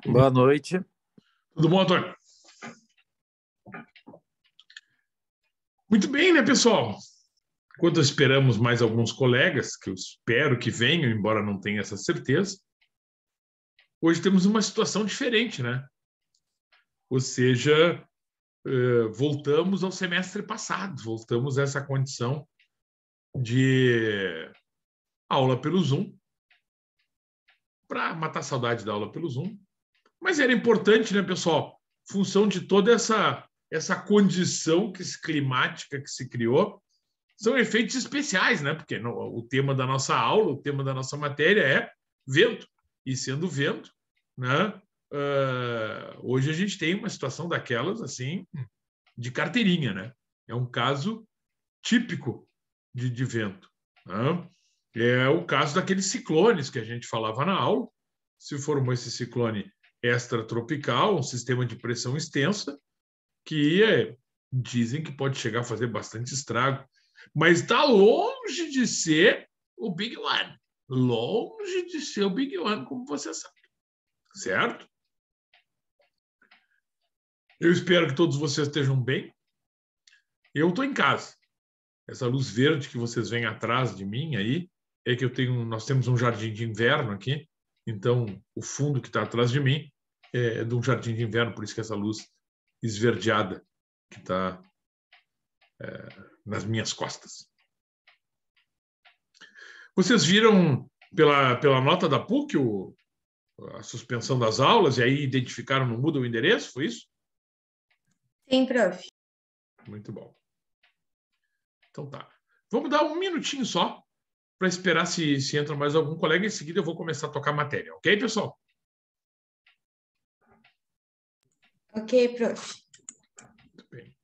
Boa noite. Tudo bom, Antônio? Muito bem, né, pessoal? Enquanto esperamos mais alguns colegas, que eu espero que venham, embora não tenha essa certeza, hoje temos uma situação diferente, né? Ou seja, voltamos ao semestre passado, voltamos a essa condição de aula pelo Zoom, para matar a saudade da aula pelo Zoom. Mas era importante, né, pessoal? Função de toda essa condição climática que se criou, são efeitos especiais, né? Porque o tema da nossa aula, o tema da nossa matéria é vento. E sendo vento, né? Hoje a gente tem uma situação daquelas, assim, de carteirinha, né? É um caso típico de vento. Né? É o caso daqueles ciclones que a gente falava na aula. Se formou esse ciclone extratropical, um sistema de pressão extensa, que dizem que pode chegar a fazer bastante estrago, mas está longe de ser o Big One. Longe de ser o Big One, como você sabe. Certo? Eu espero que todos vocês estejam bem. Eu estou em casa. Essa luz verde que vocês veem atrás de mim aí é que nós temos um jardim de inverno aqui. Então, o fundo que está atrás de mim é de um jardim de inverno, por isso que essa luz esverdeada que está nas minhas costas. Vocês viram pela nota da PUC a suspensão das aulas e aí identificaram no Moodle o endereço, foi isso? Sim, prof. Muito bom. Então tá. Vamos dar um minutinho só para esperar se entra mais algum colega. Em seguida eu vou começar a tocar a matéria. Ok, pessoal? Ok, prof. Muito bem.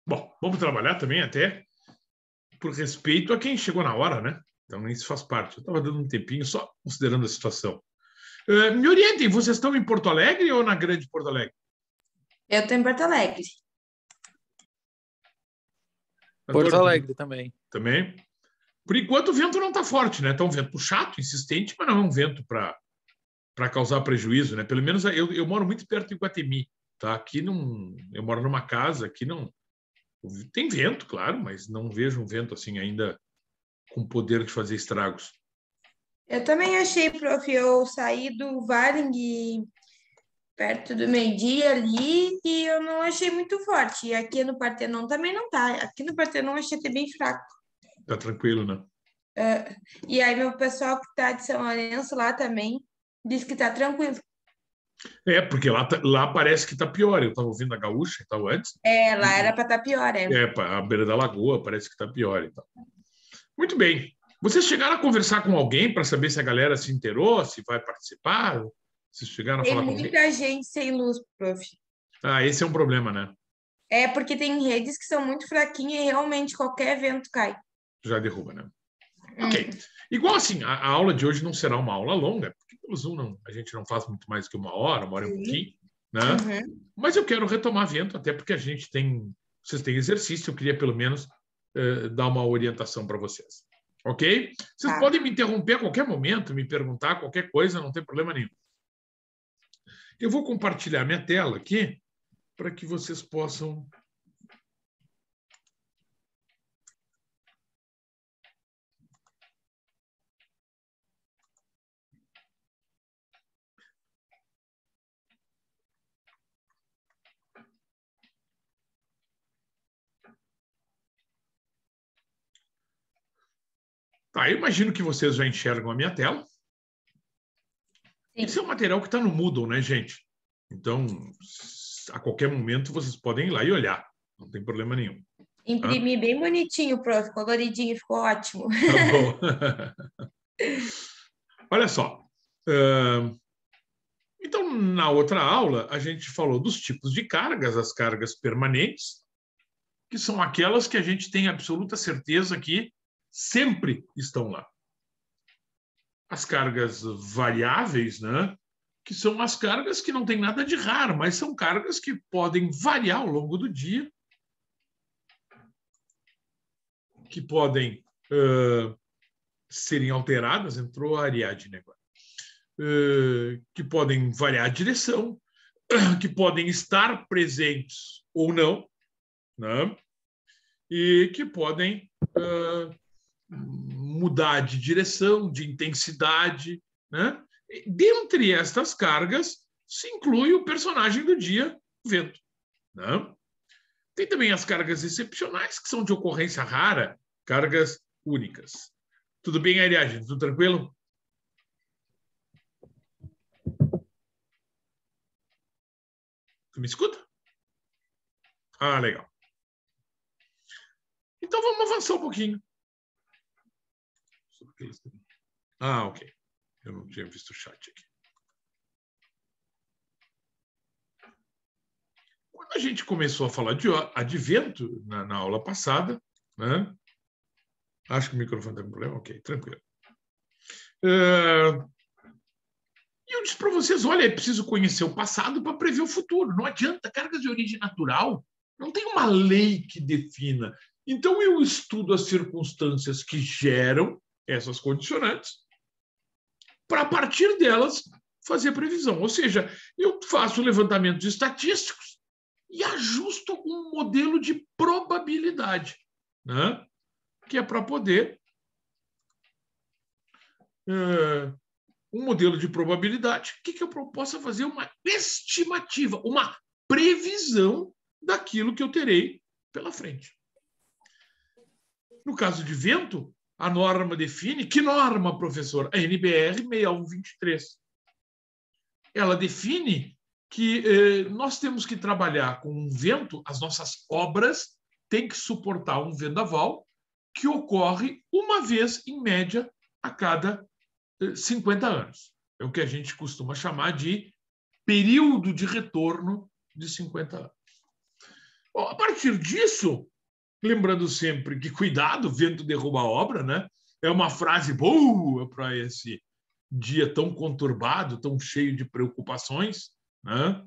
Bom, vamos trabalhar também até por respeito a quem chegou na hora, né? Então isso faz parte. Eu estava dando um tempinho só considerando a situação. Me orientem, vocês estão em Porto Alegre ou na Grande Porto Alegre? Eu estou em Porto Alegre. Porto Alegre também. Também. Por enquanto o vento não está forte, né? Está um vento chato, insistente, mas não é um vento para causar prejuízo, né? Pelo menos eu moro muito perto de Iguatemi, tá? Aqui não, eu moro numa casa, aqui não tem vento, claro, mas não vejo um vento assim ainda com poder de fazer estragos. Eu também achei, prof, eu saí do Varing perto do meio-dia ali e eu não achei muito forte. E aqui no Partenon também não tá. Aqui no Partenon eu achei até bem fraco. Tá tranquilo, né? E aí meu pessoal que tá de São Lourenço lá também disse que tá tranquilo. Porque lá parece que tá pior. Eu estava ouvindo a Gaúcha e tal antes. Lá era para estar pior, a beira da lagoa parece que tá pior e tal. Muito bem. Vocês chegaram a conversar com alguém para saber se a galera se inteirou, se vai participar? Vocês chegaram a falar com alguém? Tem muita gente sem luz, prof. Esse é um problema, né? Porque tem redes que são muito fraquinhas e realmente qualquer vento cai. Já derruba, né? Ok. Igual assim, a aula de hoje não será uma aula longa, porque pelo Zoom a gente não faz muito mais que uma hora e pouquinho, né? Mas eu quero retomar vento, até porque vocês têm exercício, eu queria pelo menos dar uma orientação para vocês. Ok? Vocês podem me interromper a qualquer momento, me perguntar qualquer coisa, não tem problema nenhum. Eu vou compartilhar minha tela aqui para que vocês possam... Tá, eu imagino que vocês já enxergam a minha tela. Sim. Esse é um material que está no Moodle, né, gente? Então, a qualquer momento, vocês podem ir lá e olhar. Não tem problema nenhum. Imprimi bem bonitinho, prof. Coloridinho, ficou ótimo. Tá bom. Olha só. Então, na outra aula, a gente falou dos tipos de cargas, as cargas permanentes, que são aquelas que a gente tem absoluta certeza que sempre estão lá. As cargas variáveis, né? Que são as cargas que não tem nada de raro, mas são cargas que podem variar ao longo do dia, que podem serem alteradas, entrou a Ariadne agora, que podem variar a direção, que podem estar presentes ou não, né? E que podem mudar de direção, de intensidade, né? Dentre estas cargas, se inclui o personagem do dia, o vento, né? Tem também as cargas excepcionais, que são de ocorrência rara, cargas únicas. Tudo bem, Ariadne? Tudo tranquilo? Tu me escuta? Ah, legal. Então, vamos avançar um pouquinho. Ah, ok. Eu não tinha visto o chat aqui. Quando a gente começou a falar de advento na aula passada, né? Acho que o microfone está com problema. Ok, tranquilo. E eu disse para vocês, olha, é preciso conhecer o passado para prever o futuro. Não adianta, cargas de origem natural não tem uma lei que defina. Então, eu estudo as circunstâncias que geram essas condicionantes para, a partir delas, fazer previsão. Ou seja, eu faço levantamentos estatísticos e ajusto um modelo de probabilidade, né? Que é para poder... um modelo de probabilidade que eu possa fazer uma estimativa, uma previsão daquilo que eu terei pela frente. No caso de vento, a norma define... Que norma, professor? A NBR 6123. Ela define que nós temos que trabalhar com um vento, as nossas obras têm que suportar um vendaval que ocorre uma vez, em média, a cada 50 anos. É o que a gente costuma chamar de período de retorno de 50 anos. Bom, a partir disso, lembrando sempre que cuidado, vento derruba a obra, né? É uma frase boa para esse dia tão conturbado, tão cheio de preocupações, né?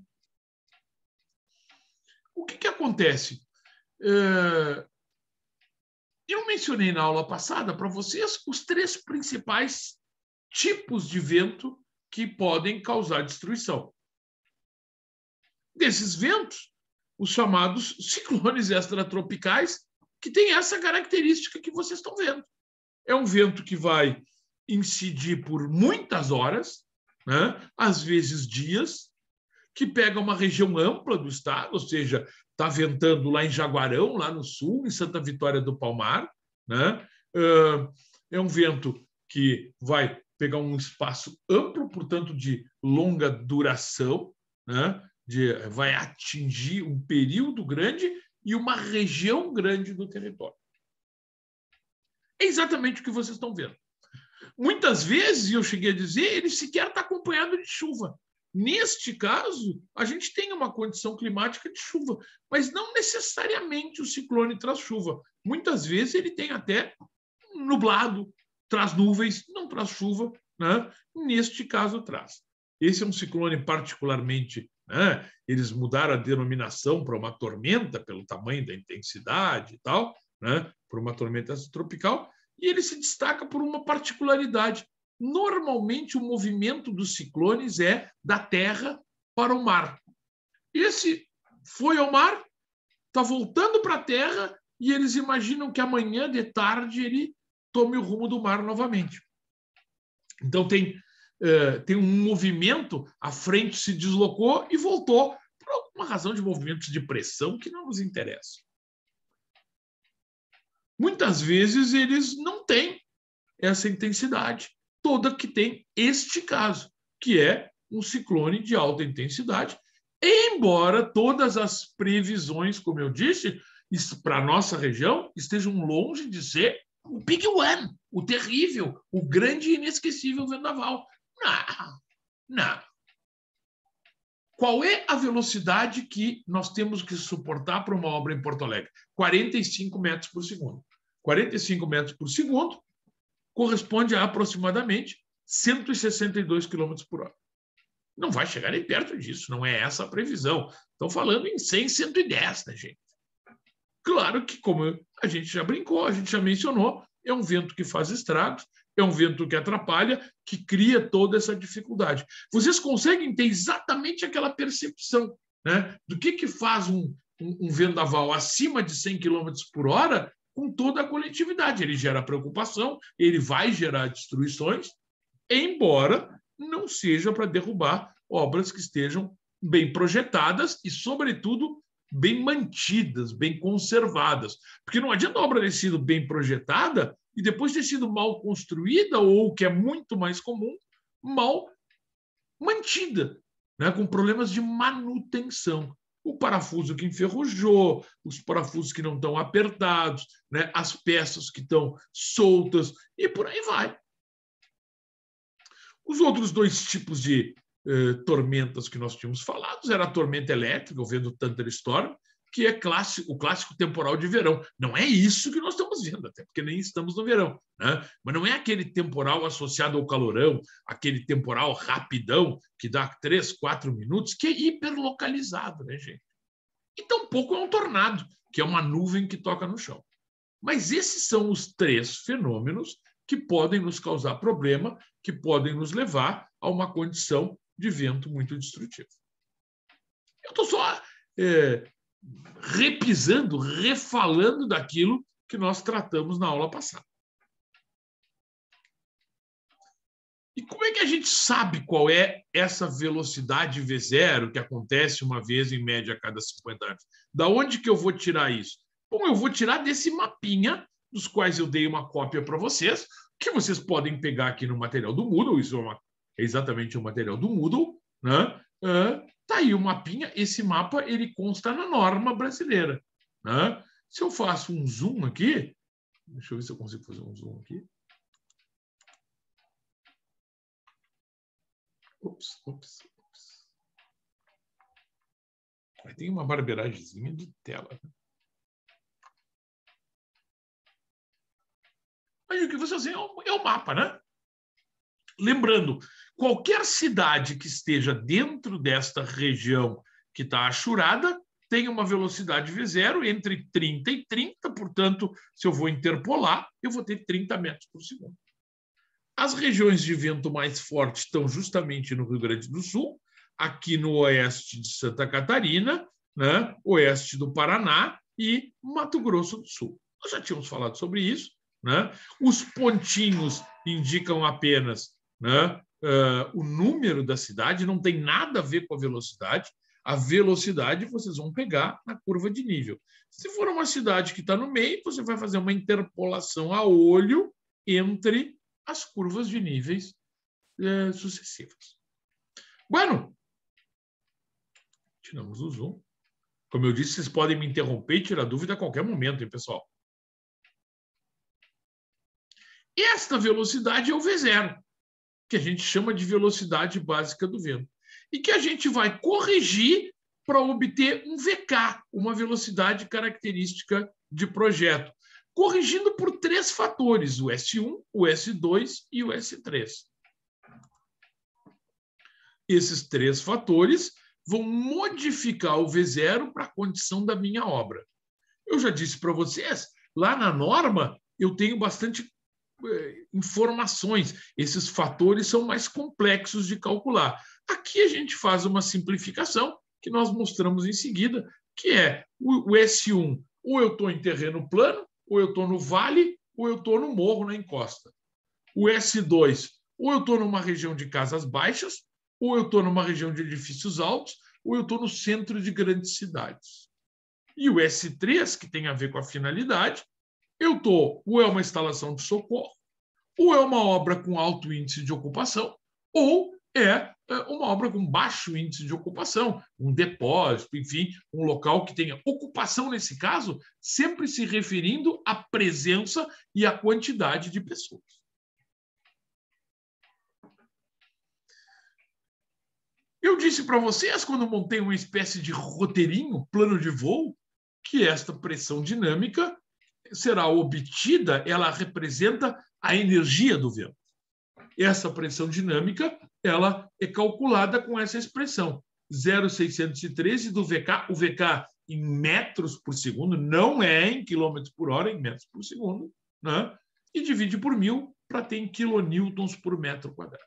O que acontece? Eu mencionei na aula passada para vocês os 3 principais tipos de vento que podem causar destruição. Desses ventos, os chamados ciclones extratropicais, que tem essa característica que vocês estão vendo. É um vento que vai incidir por muitas horas, né? Às vezes dias, que pega uma região ampla do estado, ou seja, está ventando lá em Jaguarão, lá no sul, em Santa Vitória do Palmar, né? É um vento que vai pegar um espaço amplo, portanto, de longa duração, né? Vai atingir um período grande e uma região grande do território. É exatamente o que vocês estão vendo. Muitas vezes, eu cheguei a dizer, ele sequer está acompanhado de chuva. Neste caso, a gente tem uma condição climática de chuva, mas não necessariamente o ciclone traz chuva. Muitas vezes ele tem até nublado, traz nuvens, não traz chuva, né? Neste caso traz. Esse é um ciclone particularmente né? Eles mudaram a denominação para uma tormenta, pelo tamanho da intensidade e tal, né? Por uma tormenta tropical, e ele se destaca por uma particularidade. Normalmente, o movimento dos ciclones é da terra para o mar. Esse foi ao mar, está voltando para a terra, e eles imaginam que amanhã de tarde ele tome o rumo do mar novamente. Então, tem um movimento, a frente se deslocou e voltou, por alguma razão de movimentos de pressão que não nos interessa. Muitas vezes eles não têm essa intensidade toda que tem este caso, que é um ciclone de alta intensidade, embora todas as previsões, como eu disse, para a nossa região, estejam longe de ser o Big One, o terrível, o grande e inesquecível vendaval. Não. Qual é a velocidade que nós temos que suportar para uma obra em Porto Alegre? 45 metros por segundo. 45 metros por segundo corresponde a aproximadamente 162 km por hora. Não vai chegar nem perto disso, não é essa a previsão. Estão falando em 100, 110, né, gente? Claro que, como a gente já brincou, a gente já mencionou, é um vento que faz estragos, é um vento que atrapalha, que cria toda essa dificuldade. Vocês conseguem ter exatamente aquela percepção, né, do que faz um vendaval acima de 100 km por hora com toda a coletividade. Ele gera preocupação, ele vai gerar destruições, embora não seja para derrubar obras que estejam bem projetadas e, sobretudo, bem mantidas, bem conservadas. Porque não adianta a obra ter sido bem projetada e depois ter sido mal construída ou, o que é muito mais comum, mal mantida, né, com problemas de manutenção. O parafuso que enferrujou, os parafusos que não estão apertados, né, as peças que estão soltas e por aí vai. Os outros dois tipos de tormentas que nós tínhamos falado era a tormenta elétrica, o vento thunderstorm, que é o clássico temporal de verão. Não é isso que nós estamos vendo, até porque nem estamos no verão, né? Mas não é aquele temporal associado ao calorão, aquele temporal rapidão que dá 3, 4 minutos, que é hiperlocalizado, né, gente? E tampouco é um tornado, que é uma nuvem que toca no chão. Mas esses são os 3 fenômenos que podem nos causar problema, que podem nos levar a uma condição de vento muito destrutivo. Eu estou só repisando, refalando daquilo que nós tratamos na aula passada. E como é que a gente sabe qual é essa velocidade V0 que acontece uma vez em média a cada 50 anos? Da onde que eu vou tirar isso? Bom, eu vou tirar desse mapinha, dos quais eu dei uma cópia para vocês, que vocês podem pegar aqui no material do Moodle, isso é exatamente o material do Moodle, né? Tá aí o mapinha, esse mapa ele consta na norma brasileira, né? Se eu faço um zoom aqui, deixa eu ver se eu consigo fazer um zoom aqui. Ops. Tem uma barberagemzinha de tela. Aí o que você assim, é o mapa, né? Lembrando, qualquer cidade que esteja dentro desta região que está achurada tem uma velocidade V0 entre 30 e 30, portanto, se eu vou interpolar, eu vou ter 30 metros por segundo. As regiões de vento mais forte estão justamente no Rio Grande do Sul, aqui no oeste de Santa Catarina, né, oeste do Paraná e Mato Grosso do Sul. Nós já tínhamos falado sobre isso, né? Os pontinhos indicam apenas, né, o número da cidade, não tem nada a ver com a velocidade. A velocidade vocês vão pegar na curva de nível. Se for uma cidade que está no meio, você vai fazer uma interpolação a olho entre as curvas de níveis sucessivas. Bueno, tiramos o zoom. Como eu disse, vocês podem me interromper e tirar dúvida a qualquer momento, hein, pessoal? Esta velocidade é o V0, que a gente chama de velocidade básica do vento, e que a gente vai corrigir para obter um VK, uma velocidade característica de projeto, corrigindo por 3 fatores, o S1, o S2 e o S3. Esses 3 fatores vão modificar o V0 para a condição da minha obra. Eu já disse para vocês, lá na norma, eu tenho bastante informações. Esses fatores são mais complexos de calcular. Aqui a gente faz uma simplificação, que nós mostramos em seguida, que é o S1, ou eu estou em terreno plano, ou eu estou no vale, ou eu estou no morro, na encosta. O S2, ou eu estou numa região de casas baixas, ou eu estou numa região de edifícios altos, ou eu estou no centro de grandes cidades. E o S3, que tem a ver com a finalidade, eu estou, ou é uma instalação de socorro, ou é uma obra com alto índice de ocupação, ou é uma obra com baixo índice de ocupação, um depósito, enfim, um local que tenha ocupação, nesse caso, sempre se referindo à presença e à quantidade de pessoas. Eu disse para vocês, quando montei uma espécie de roteirinho, plano de voo, que esta pressão dinâmica será obtida, ela representa a energia do vento. Essa pressão dinâmica, ela é calculada com essa expressão, 0,613 do VK, o VK em metros por segundo, não é em quilômetros por hora, em metros por segundo, né? E divide por 1000 para ter em quilonewtons por metro quadrado.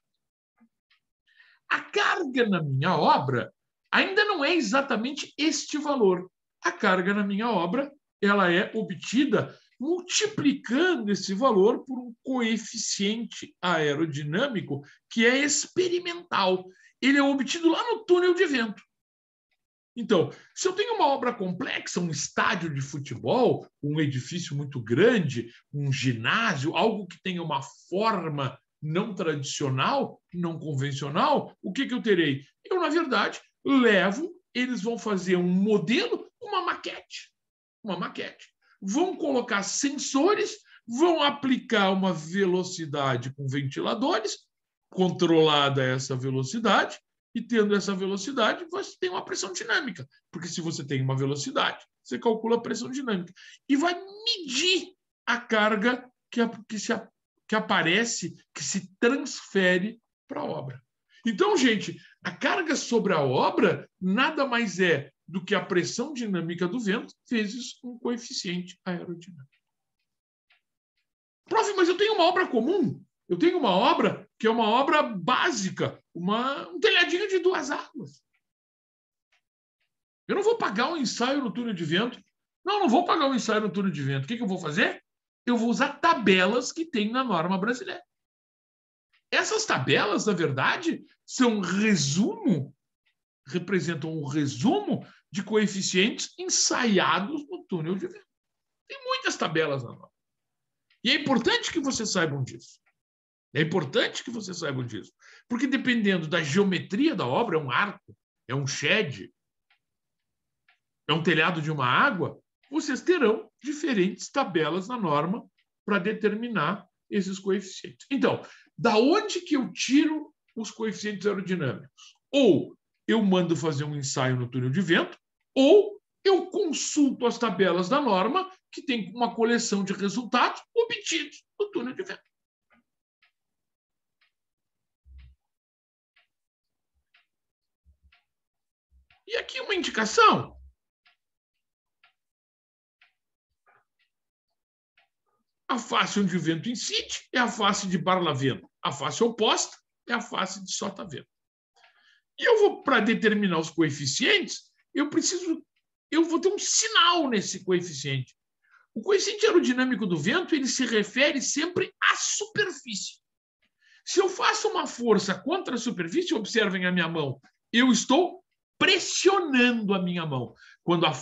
A carga na minha obra ainda não é exatamente este valor. A carga na minha obra, ela é obtida multiplicando esse valor por um coeficiente aerodinâmico que é experimental. Ele é obtido lá no túnel de vento. Então, se eu tenho uma obra complexa, um estádio de futebol, um edifício muito grande, um ginásio, algo que tenha uma forma não tradicional, não convencional, o que eu terei? Eu, na verdade, eles vão fazer um modelo, uma maquete. Vão colocar sensores, vão aplicar uma velocidade com ventiladores, controlada essa velocidade, e tendo essa velocidade, você tem uma pressão dinâmica. Porque se você tem uma velocidade, você calcula a pressão dinâmica. E vai medir a carga que aparece, que se transfere para a obra. Então, gente, a carga sobre a obra nada mais é do que a pressão dinâmica do vento vezes um coeficiente aerodinâmico. Prof, mas eu tenho uma obra comum. Eu tenho uma obra que é uma obra básica, um telhadinho de 2 águas. Eu não vou pagar um ensaio no túnel de vento. Não vou pagar um ensaio no túnel de vento. O que eu vou fazer? Eu vou usar tabelas que tem na norma brasileira. Essas tabelas, na verdade, representam um resumo de coeficientes ensaiados no túnel de vento. Tem muitas tabelas na norma. E é importante que vocês saibam disso. Porque dependendo da geometria da obra, é um arco, é um shed, é um telhado de uma água, vocês terão diferentes tabelas na norma para determinar esses coeficientes. Então, da onde que eu tiro os coeficientes aerodinâmicos? Ou eu mando fazer um ensaio no túnel de vento, ou eu consulto as tabelas da norma, que tem uma coleção de resultados obtidos no túnel de vento. E aqui uma indicação. A face onde o vento incide é a face de barlavento. A face oposta é a face de sotavento. E eu vou, para determinar os coeficientes, eu vou ter um sinal nesse coeficiente. O coeficiente aerodinâmico do vento, ele se refere sempre à superfície. Se eu faço uma força contra a superfície, observem a minha mão, eu estou pressionando a minha mão. Quando a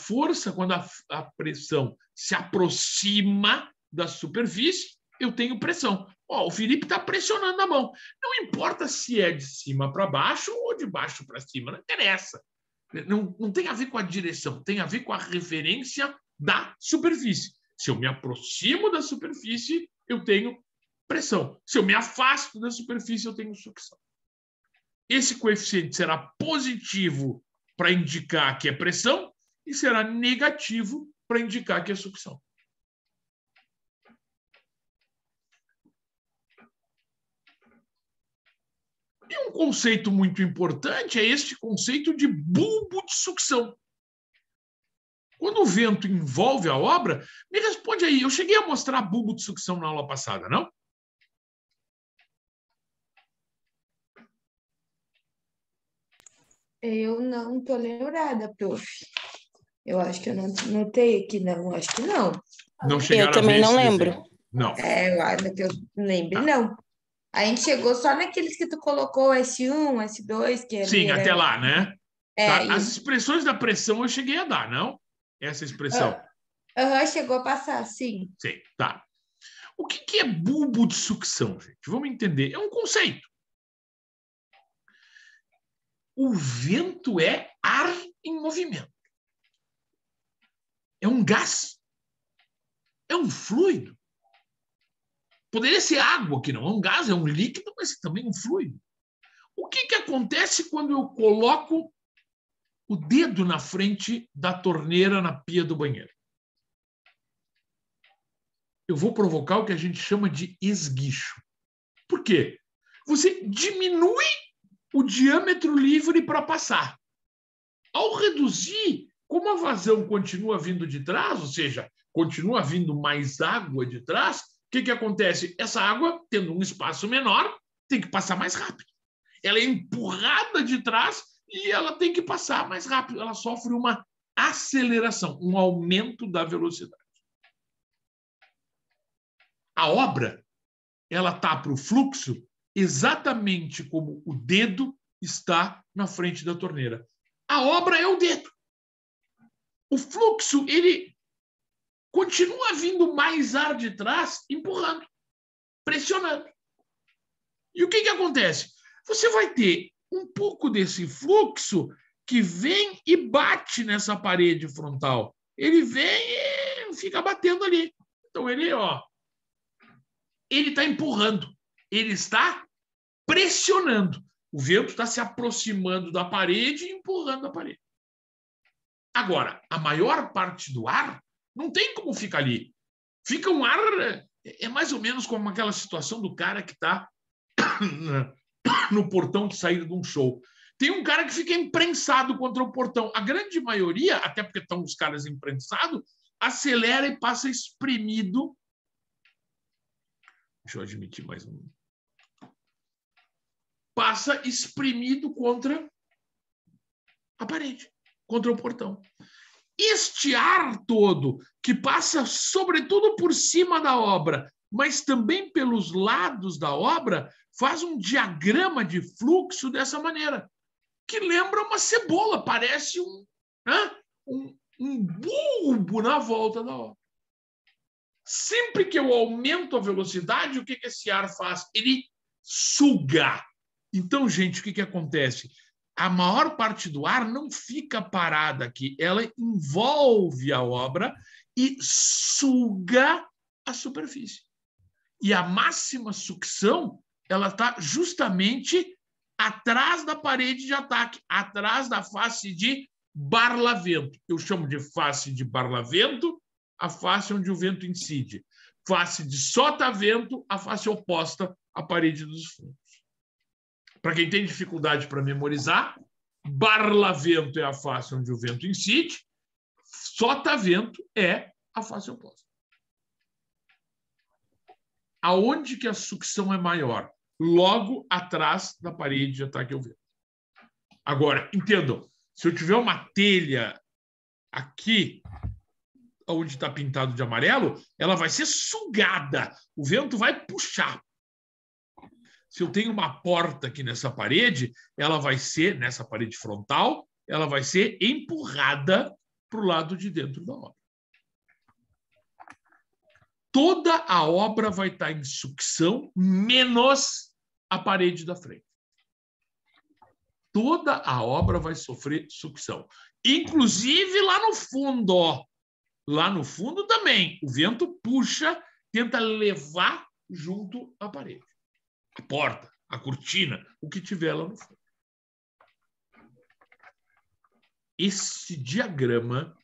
pressão se aproxima da superfície, eu tenho pressão. O Felipe está pressionando a mão. Não importa se é de cima para baixo ou de baixo para cima, não interessa. Não tem a ver com a direção, tem a ver com a referência da superfície. Se eu me aproximo da superfície, eu tenho pressão. Se eu me afasto da superfície, eu tenho sucção. Esse coeficiente será positivo para indicar que é pressão e será negativo para indicar que é sucção. E um conceito muito importante é este conceito de bulbo de sucção. Quando o vento envolve a obra, me responde aí, eu cheguei a mostrar bulbo de sucção na aula passada, não? Eu não estou lembrada, prof. Eu acho que eu não notei aqui, não. Acho que não. Não chegaram Eu também a ver não esse lembro. desenho. Não. Eu acho que eu lembre, não. A gente chegou só naqueles que tu colocou, S1, S2, que ali Sim, até lá, né? Tá? As isso. expressões da pressão eu cheguei a dar, não? Essa expressão. Chegou a passar, sim. Sim, tá. O que é bulbo de sucção, gente? Vamos entender. É um conceito. O vento é ar em movimento. É um gás. É um fluido. Poderia ser água, que não é um gás, é um líquido, mas também um fluido. O que acontece quando eu coloco o dedo na frente da torneira na pia do banheiro? Eu vou provocar o que a gente chama de esguicho. Por quê? Você diminui o diâmetro livre para passar. Ao reduzir, como a vazão continua vindo de trás, ou seja, continua vindo mais água de trás, o que acontece? Essa água, tendo um espaço menor, tem que passar mais rápido. Ela é empurrada de trás e ela tem que passar mais rápido. Ela sofre uma aceleração, um aumento da velocidade. A obra, ela está para o fluxo exatamente como o dedo está na frente da torneira. A obra é o dedo. O fluxo, ele continua vindo mais ar de trás, empurrando, pressionando. E o que acontece? Você vai ter um pouco desse fluxo que vem e bate nessa parede frontal. Ele vem e fica batendo ali. Então, ele está empurrando. Ele está pressionando. O vento está se aproximando da parede e empurrando a parede. Agora, a maior parte do ar não tem como ficar ali. Fica um ar... É mais ou menos como aquela situação do cara que está no portão de saída de um show. Tem um cara que fica imprensado contra o portão. A grande maioria, até porque estão os caras imprensados, acelera e passa espremido. Deixa eu admitir mais um. Passa espremido contra a parede, contra o portão. Este ar todo, que passa sobretudo por cima da obra, mas também pelos lados da obra, faz um diagrama de fluxo dessa maneira, que lembra uma cebola, parece um bulbo na volta da obra. Sempre que eu aumento a velocidade, o que esse ar faz? Ele suga. Então, gente, o que acontece? A maior parte do ar não fica parada aqui, ela envolve a obra e suga a superfície. E a máxima sucção, ela está justamente atrás da parede de ataque, atrás da face de barlavento. Eu chamo de face de barlavento a face onde o vento incide. Face de sotavento, a face oposta à parede dos fundos. Para quem tem dificuldade para memorizar, barlavento é a face onde o vento incide, sotavento é a face oposta. Aonde que a sucção é maior? Logo atrás da parede de ataque ao vento. Agora, entendam, se eu tiver uma telha aqui, onde está pintado de amarelo, ela vai ser sugada, o vento vai puxar. Se eu tenho uma porta aqui nessa parede, ela vai ser, nessa parede frontal, ela vai ser empurrada para o lado de dentro da obra. Toda a obra vai estar em sucção, menos a parede da frente. Toda a obra vai sofrer sucção. Inclusive lá no fundo, Lá no fundo também, o vento puxa, tenta levar junto à parede. A porta, a cortina, o que tiver lá no fundo. Esse diagrama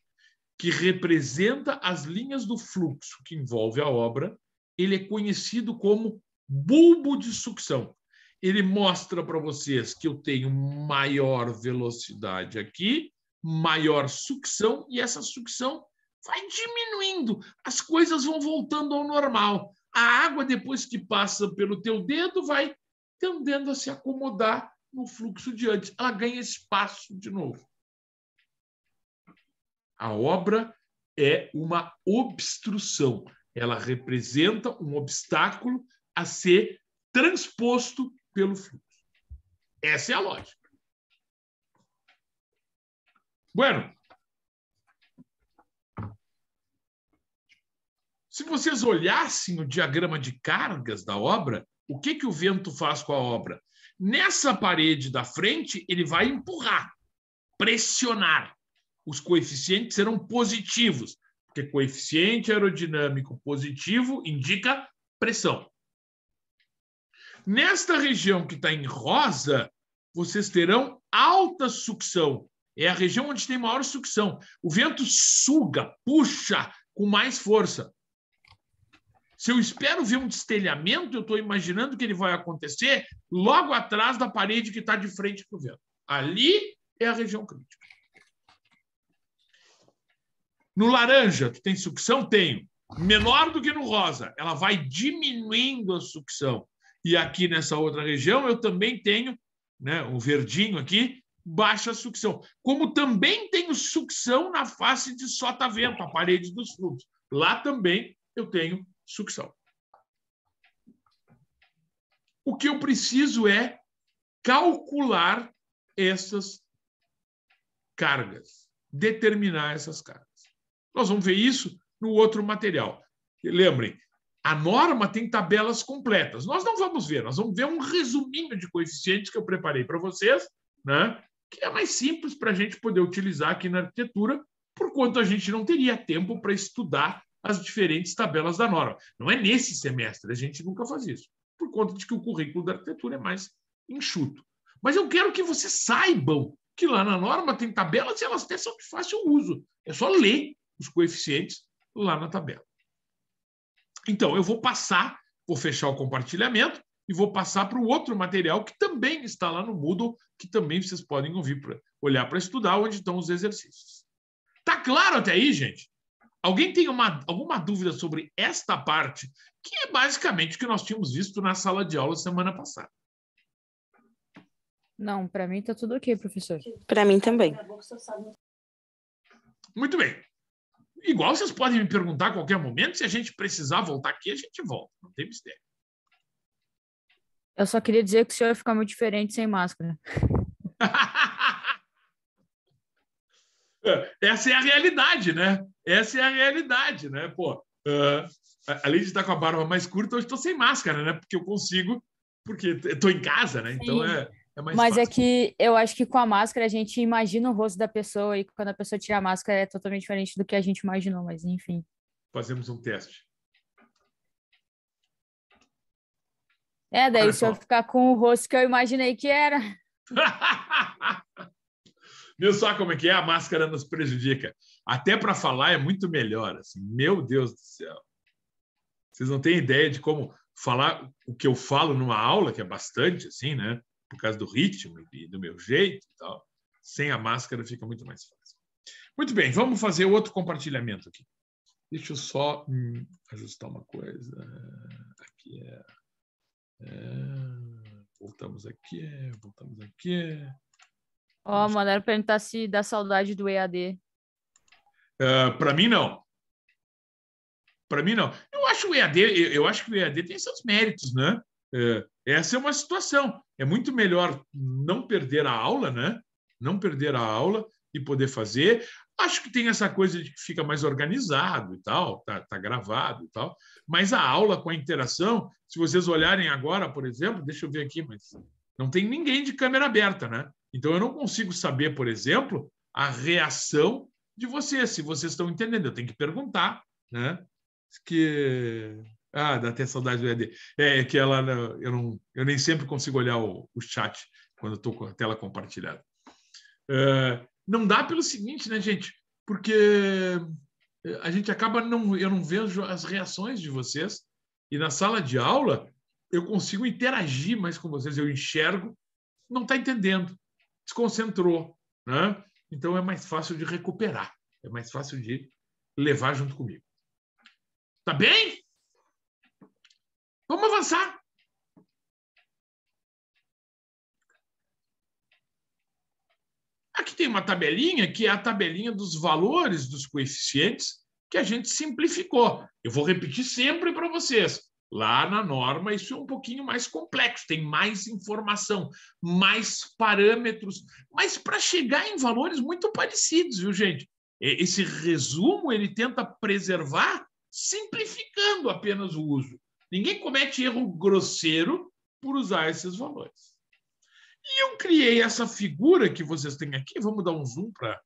que representa as linhas do fluxo que envolve a obra, ele é conhecido como bulbo de sucção. Ele mostra para vocês que eu tenho maior velocidade aqui, maior sucção, e essa sucção vai diminuindo. As coisas vão voltando ao normal. A água, depois que passa pelo teu dedo, vai tendendo a se acomodar no fluxo de antes. Ela ganha espaço de novo. A obra é uma obstrução. Ela representa um obstáculo a ser transposto pelo fluxo. Essa é a lógica. Bueno, se vocês olhassem o diagrama de cargas da obra, o que o vento faz com a obra? Nessa parede da frente, ele vai empurrar, pressionar. Os coeficientes serão positivos, porque coeficiente aerodinâmico positivo indica pressão. Nesta região que está em rosa, vocês terão alta sucção. É a região onde tem maior sucção. O vento suga, puxa com mais força. Se eu espero ver um destelhamento, eu estou imaginando que ele vai acontecer logo atrás da parede que está de frente para o vento. Ali é a região crítica. No laranja, tu tem sucção? Tenho. Menor do que no rosa. Ela vai diminuindo a sucção. E aqui nessa outra região, eu também tenho, né, o verdinho aqui, baixa sucção. Como também tenho sucção na face de sotavento, a parede dos fluxos. Lá também eu tenho sucção. O que eu preciso é calcular essas cargas, determinar essas cargas. Nós vamos ver isso no outro material. E lembrem, a norma tem tabelas completas. Nós não vamos ver, nós vamos ver um resuminho de coeficientes que eu preparei para vocês, né? Que é mais simples para a gente poder utilizar aqui na arquitetura, por quanto a gente não teria tempo para estudar as diferentes tabelas da norma. Não é nesse semestre, a gente nunca faz isso, por conta de que o currículo da arquitetura é mais enxuto. Mas eu quero que vocês saibam que lá na norma tem tabelas e elas até são de fácil uso. É só ler os coeficientes lá na tabela. Então, eu vou passar, vou fechar o compartilhamento e vou passar para o outro material que também está lá no Moodle, que também vocês podem ouvir para olhar para estudar, onde estão os exercícios. Tá claro até aí, gente? Alguém tem alguma dúvida sobre esta parte, que é basicamente o que nós tínhamos visto na sala de aula semana passada? Não, para mim está tudo ok, professor. Para mim também. Muito bem. Igual vocês podem me perguntar a qualquer momento, se a gente precisar voltar aqui, a gente volta. Não tem mistério. Eu só queria dizer que o senhor vai ficar muito diferente sem máscara. Essa é a realidade, né? Essa é a realidade, né? Pô, além de estar com a barba mais curta, hoje estou sem máscara, né? Porque eu consigo, porque estou em casa, né? Então é mais Mas fácil. é que eu acho que com a máscara a gente imagina o rosto da pessoa e quando a pessoa tira a máscara é totalmente diferente do que a gente imaginou, mas enfim. Fazemos um teste. Daí Olha o senhor só. ficar com o rosto que eu imaginei que era. Viu só como é que é? A máscara nos prejudica. Até para falar é muito melhor. Assim. Meu Deus do céu. Vocês não têm ideia de como falar o que eu falo numa aula, que é bastante, assim, né? Por causa do ritmo e do meu jeito e tal. Sem a máscara fica muito mais fácil. Muito bem, vamos fazer outro compartilhamento aqui. Deixa eu só ajustar uma coisa. Aqui voltamos aqui. Mandaram perguntar se dá saudade do EAD. Para mim, não. Para mim, não. Eu acho que o EAD tem seus méritos, né? Essa é uma situação. É muito melhor não perder a aula, né? Não perder a aula e poder fazer. Acho que tem essa coisa de que fica mais organizado e tal, tá gravado e tal. Mas a aula com a interação, se vocês olharem agora, por exemplo, deixa eu ver aqui, mas não tem ninguém de câmera aberta, né? Então eu não consigo saber, por exemplo, a reação de vocês, se vocês estão entendendo. Eu tenho que perguntar, né? Dá até saudade do EAD. Que ela, eu nem sempre consigo olhar o chat quando eu estou com a tela compartilhada. Não dá pelo seguinte, né, gente? Porque a gente acaba eu não vejo as reações de vocês. E na sala de aula, eu consigo interagir mais com vocês, eu enxergo, não está entendendo, desconcentrou, né? Então é mais fácil de recuperar, é mais fácil de levar junto comigo. Tá bem? Vamos avançar. Aqui tem uma tabelinha, que é a tabelinha dos valores dos coeficientes, que a gente simplificou. Eu vou repetir sempre para vocês. Lá na norma, isso é um pouquinho mais complexo, tem mais informação, mais parâmetros, mas para chegar em valores muito parecidos, viu, gente? Esse resumo, ele tenta preservar, simplificando apenas o uso. Ninguém comete erro grosseiro por usar esses valores. E eu criei essa figura que vocês têm aqui. Vamos dar um zoom para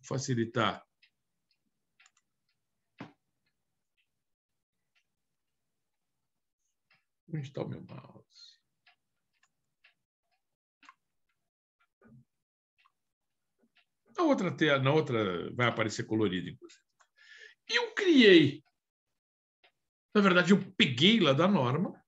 facilitar. Onde está o meu mouse? Na outra vai aparecer colorido, inclusive. Eu criei, na verdade, eu peguei lá da norma,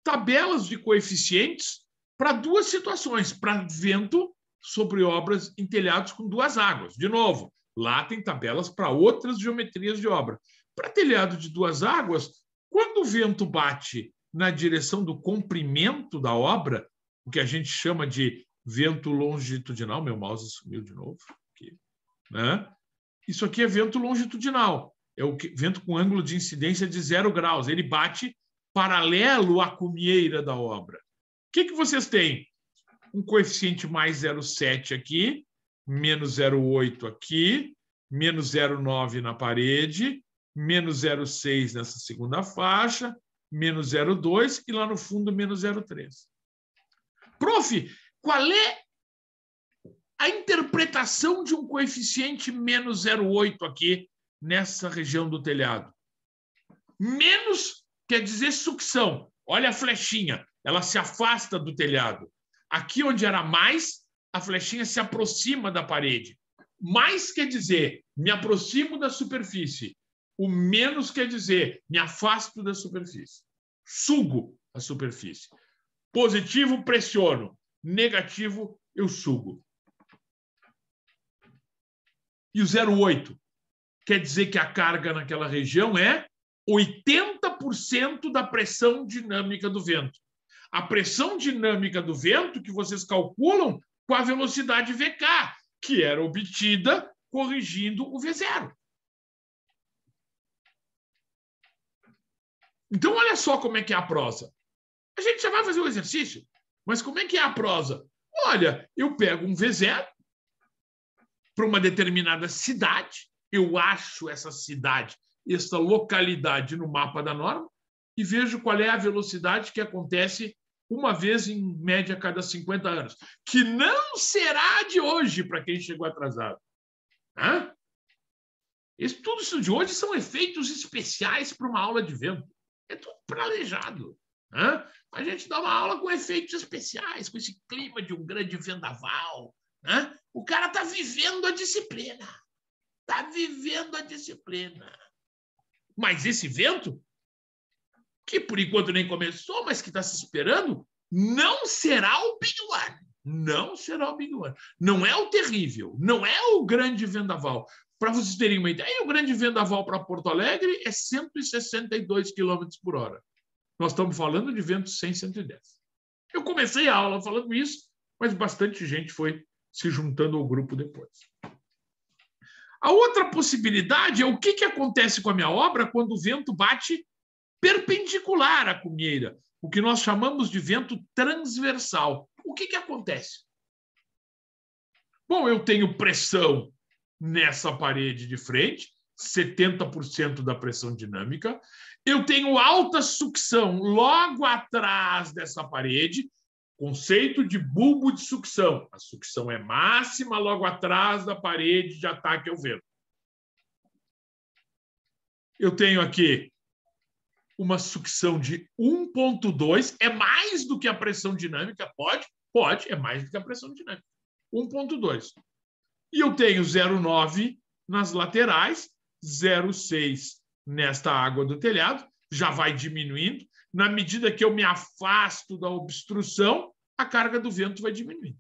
tabelas de coeficientes para duas situações, para vento sobre obras em telhados com duas águas. De novo, lá tem tabelas para outras geometrias de obra. Para telhado de duas águas, quando o vento bate na direção do comprimento da obra, o que a gente chama de vento longitudinal, meu mouse sumiu de novo, aqui, né? Isso aqui é vento longitudinal, é o vento com ângulo de incidência de 0 graus, ele bate paralelo à cumieira da obra. O que vocês têm? Um coeficiente mais 0,7 aqui, menos 0,8 aqui, menos 0,9 na parede, menos 0,6 nessa segunda faixa, menos 0,2 e lá no fundo menos 0,3. Prof, qual é a interpretação de um coeficiente menos 0,8 aqui nessa região do telhado? Menos quer dizer sucção. Olha a flechinha. Ela se afasta do telhado. Aqui onde era mais, a flechinha se aproxima da parede. Mais quer dizer, me aproximo da superfície. O menos quer dizer, me afasto da superfície. Sugo a superfície. Positivo, pressiono. Negativo, eu sugo. E o 0,8 quer dizer que a carga naquela região é 80% da pressão dinâmica do vento. A pressão dinâmica do vento que vocês calculam com a velocidade VK, que era obtida corrigindo o V0. Então, olha só como é que é a prosa. A gente já vai fazer o exercício, mas como é que é a prosa? Olha, eu pego um V0 para uma determinada cidade, eu acho essa cidade, essa localidade no mapa da norma, e vejo qual é a velocidade que acontece uma vez em média a cada 50 anos, que não será de hoje para quem chegou atrasado. Hã? Tudo isso de hoje são efeitos especiais para uma aula de vento. É tudo planejado. Hã? A gente dá uma aula com efeitos especiais, com esse clima de um grande vendaval. Hã? O cara está vivendo a disciplina. Está vivendo a disciplina. Mas esse vento, que por enquanto nem começou, mas que está se esperando, não será o Big One. Não será o Big One. Não é o terrível, não é o grande vendaval. Para vocês terem uma ideia, o grande vendaval para Porto Alegre é 162 km por hora. Nós estamos falando de vento 100, 110. Eu comecei a aula falando isso, mas bastante gente foi se juntando ao grupo depois. A outra possibilidade é o que acontece com a minha obra quando o vento bate perpendicular à cumieira, o que nós chamamos de vento transversal. O que acontece? Bom, eu tenho pressão nessa parede de frente, 70% da pressão dinâmica. Eu tenho alta sucção logo atrás dessa parede, conceito de bulbo de sucção. A sucção é máxima logo atrás da parede de ataque ao vento. Eu tenho aqui uma sucção de 1,2, é mais do que a pressão dinâmica? Pode, é mais do que a pressão dinâmica. 1,2. E eu tenho 0,9 nas laterais, 0,6 nesta água do telhado, já vai diminuindo. na medida que eu me afasto da obstrução, a carga do vento vai diminuir.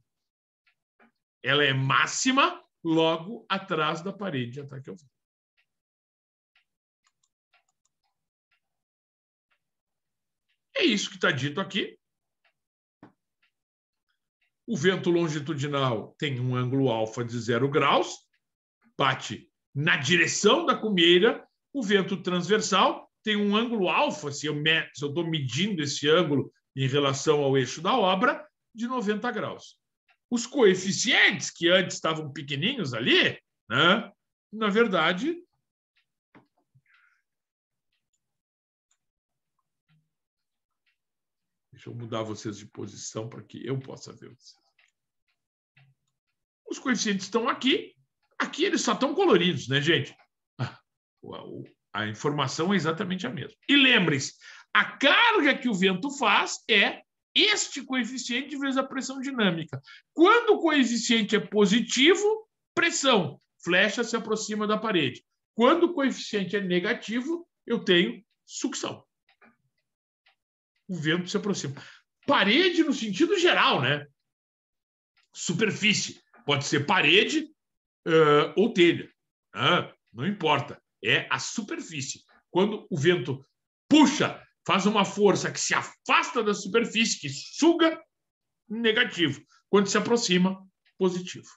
Ela é máxima logo atrás da parede de ataque ao vento. É isso que está dito aqui. O vento longitudinal tem um ângulo alfa de 0 graus, bate na direção da cumeira. O vento transversal tem um ângulo alfa, se eu estou medindo esse ângulo em relação ao eixo da obra, de 90 graus. Os coeficientes, que antes estavam pequenininhos ali, né, na verdade, deixa eu mudar vocês de posição para que eu possa ver vocês. Os coeficientes estão aqui. Aqui eles só estão coloridos, né, gente? A informação é exatamente a mesma. E lembrem-se, a carga que o vento faz é este coeficiente vezes a pressão dinâmica. Quando o coeficiente é positivo, pressão, flecha se aproxima da parede. Quando o coeficiente é negativo, eu tenho sucção. O vento se aproxima. Parede no sentido geral, né? Superfície. Pode ser parede ou telha. Não importa. É a superfície. Quando o vento puxa, faz uma força que se afasta da superfície, que suga, negativo. Quando se aproxima, positivo.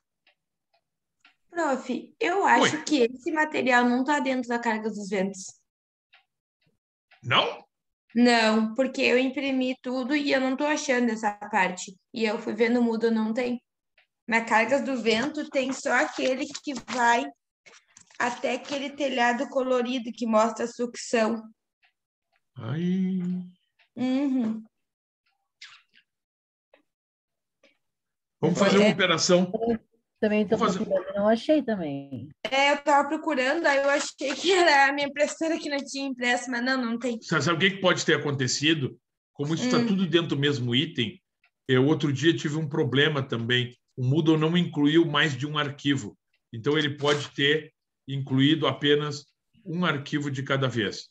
Prof, eu acho que esse material não está dentro da carga dos ventos. Não? Não, porque eu imprimi tudo e eu não estou achando essa parte. E eu fui ver no Moodle, não tem. Na carga do vento tem só aquele que vai até aquele telhado colorido que mostra a sucção. Ai. Uhum. Vamos fazer uma operação. Também estou procurando, não achei também. Eu estava procurando, aí eu achei que era a minha impressora que não tinha impresso, mas não tem. Sabe o que pode ter acontecido? Como isso está tudo dentro do mesmo item, outro dia tive um problema também. O Moodle não incluiu mais de um arquivo. Então, ele pode ter incluído apenas um arquivo de cada vez.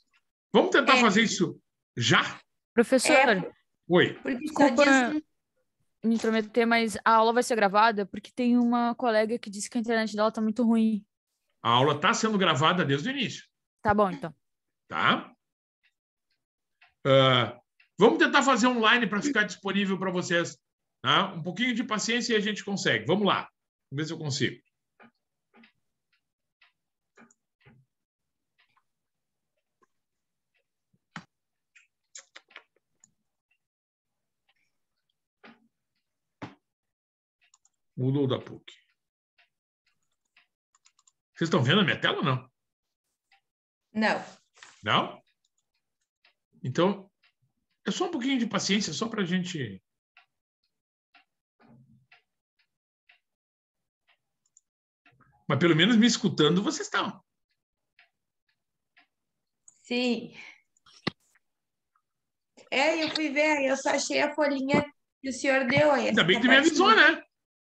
Vamos tentar fazer isso já? Professor, Oi. desculpa me intrometer, mas a aula vai ser gravada porque tem uma colega que disse que a internet dela está muito ruim. A aula está sendo gravada desde o início. Tá bom, então. Tá? Vamos tentar fazer online para ficar disponível para vocês. Tá? Um pouquinho de paciência e a gente consegue. Vamos lá. Vamos ver se eu consigo. Mudou da PUC. Vocês estão vendo a minha tela ou não? Não. Não? Então, é só um pouquinho de paciência, só para a gente... Mas pelo menos me escutando, vocês estão. Sim. Eu fui ver, eu só achei a folhinha que o senhor deu aí. Ainda bem que tu me avisou, né?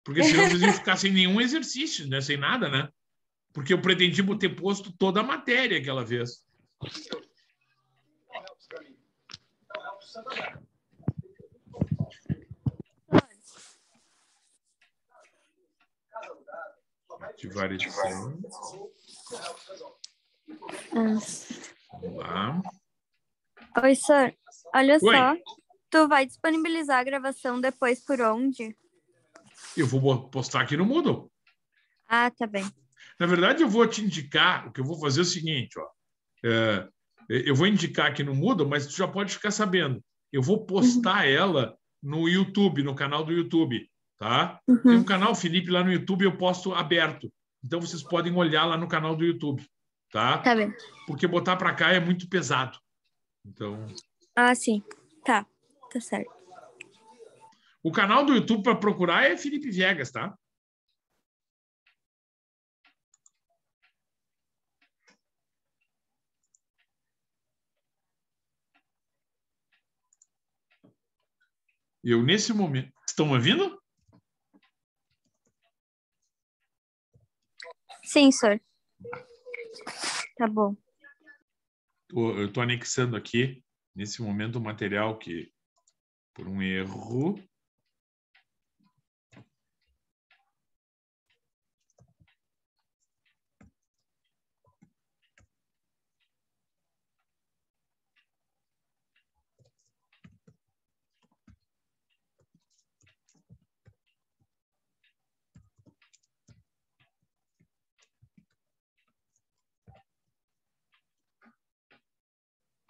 Porque senão vocês iam ficar sem nenhum exercício, né? Sem nada, né? Porque eu pretendi ter posto toda a matéria aquela vez. Ativar edição. Vamos lá. Oi, senhor. Olha Oi. só. Tu vai disponibilizar a gravação depois por onde? Eu vou postar aqui no Moodle. Ah, tá bem. Na verdade, eu vou te indicar, o que eu vou fazer é o seguinte, ó. Eu vou indicar aqui no Moodle, mas tu já pode ficar sabendo. Eu vou postar ela no YouTube, no canal do YouTube, tá? Tem um canal, Felipe, lá no YouTube, eu posto aberto. Então, vocês podem olhar lá no canal do YouTube, tá? Tá bem. Porque botar para cá é muito pesado. Então... Ah, sim. Tá certo. O canal do YouTube para procurar é Felipe Viegas, tá? Eu, nesse momento... Estão me ouvindo? Sim, senhor. Tá bom. Eu estou anexando aqui Nesse momento, o material que, por um erro,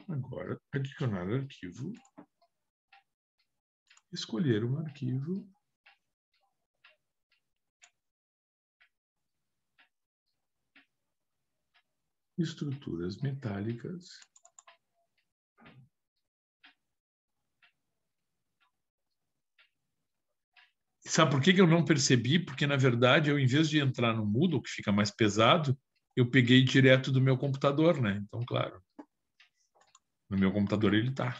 agora, adicionar arquivo, escolher um arquivo, estruturas metálicas, sabe por que eu não percebi? Porque, na verdade, eu, em vez de entrar no Moodle, que fica mais pesado, eu peguei direto do meu computador, né? Então, claro, no meu computador ele está.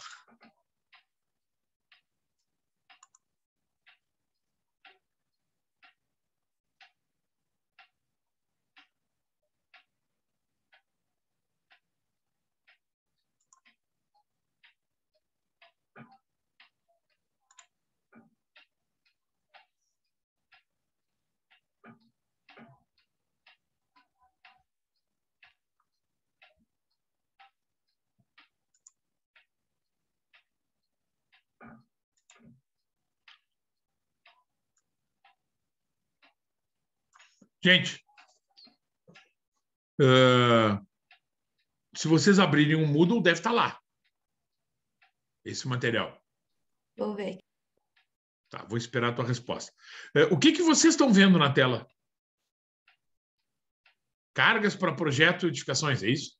Gente, se vocês abrirem um Moodle, deve estar lá esse material. Vou ver. Tá, vou esperar a tua resposta. O que vocês estão vendo na tela? Cargas para projeto e edificações, é isso?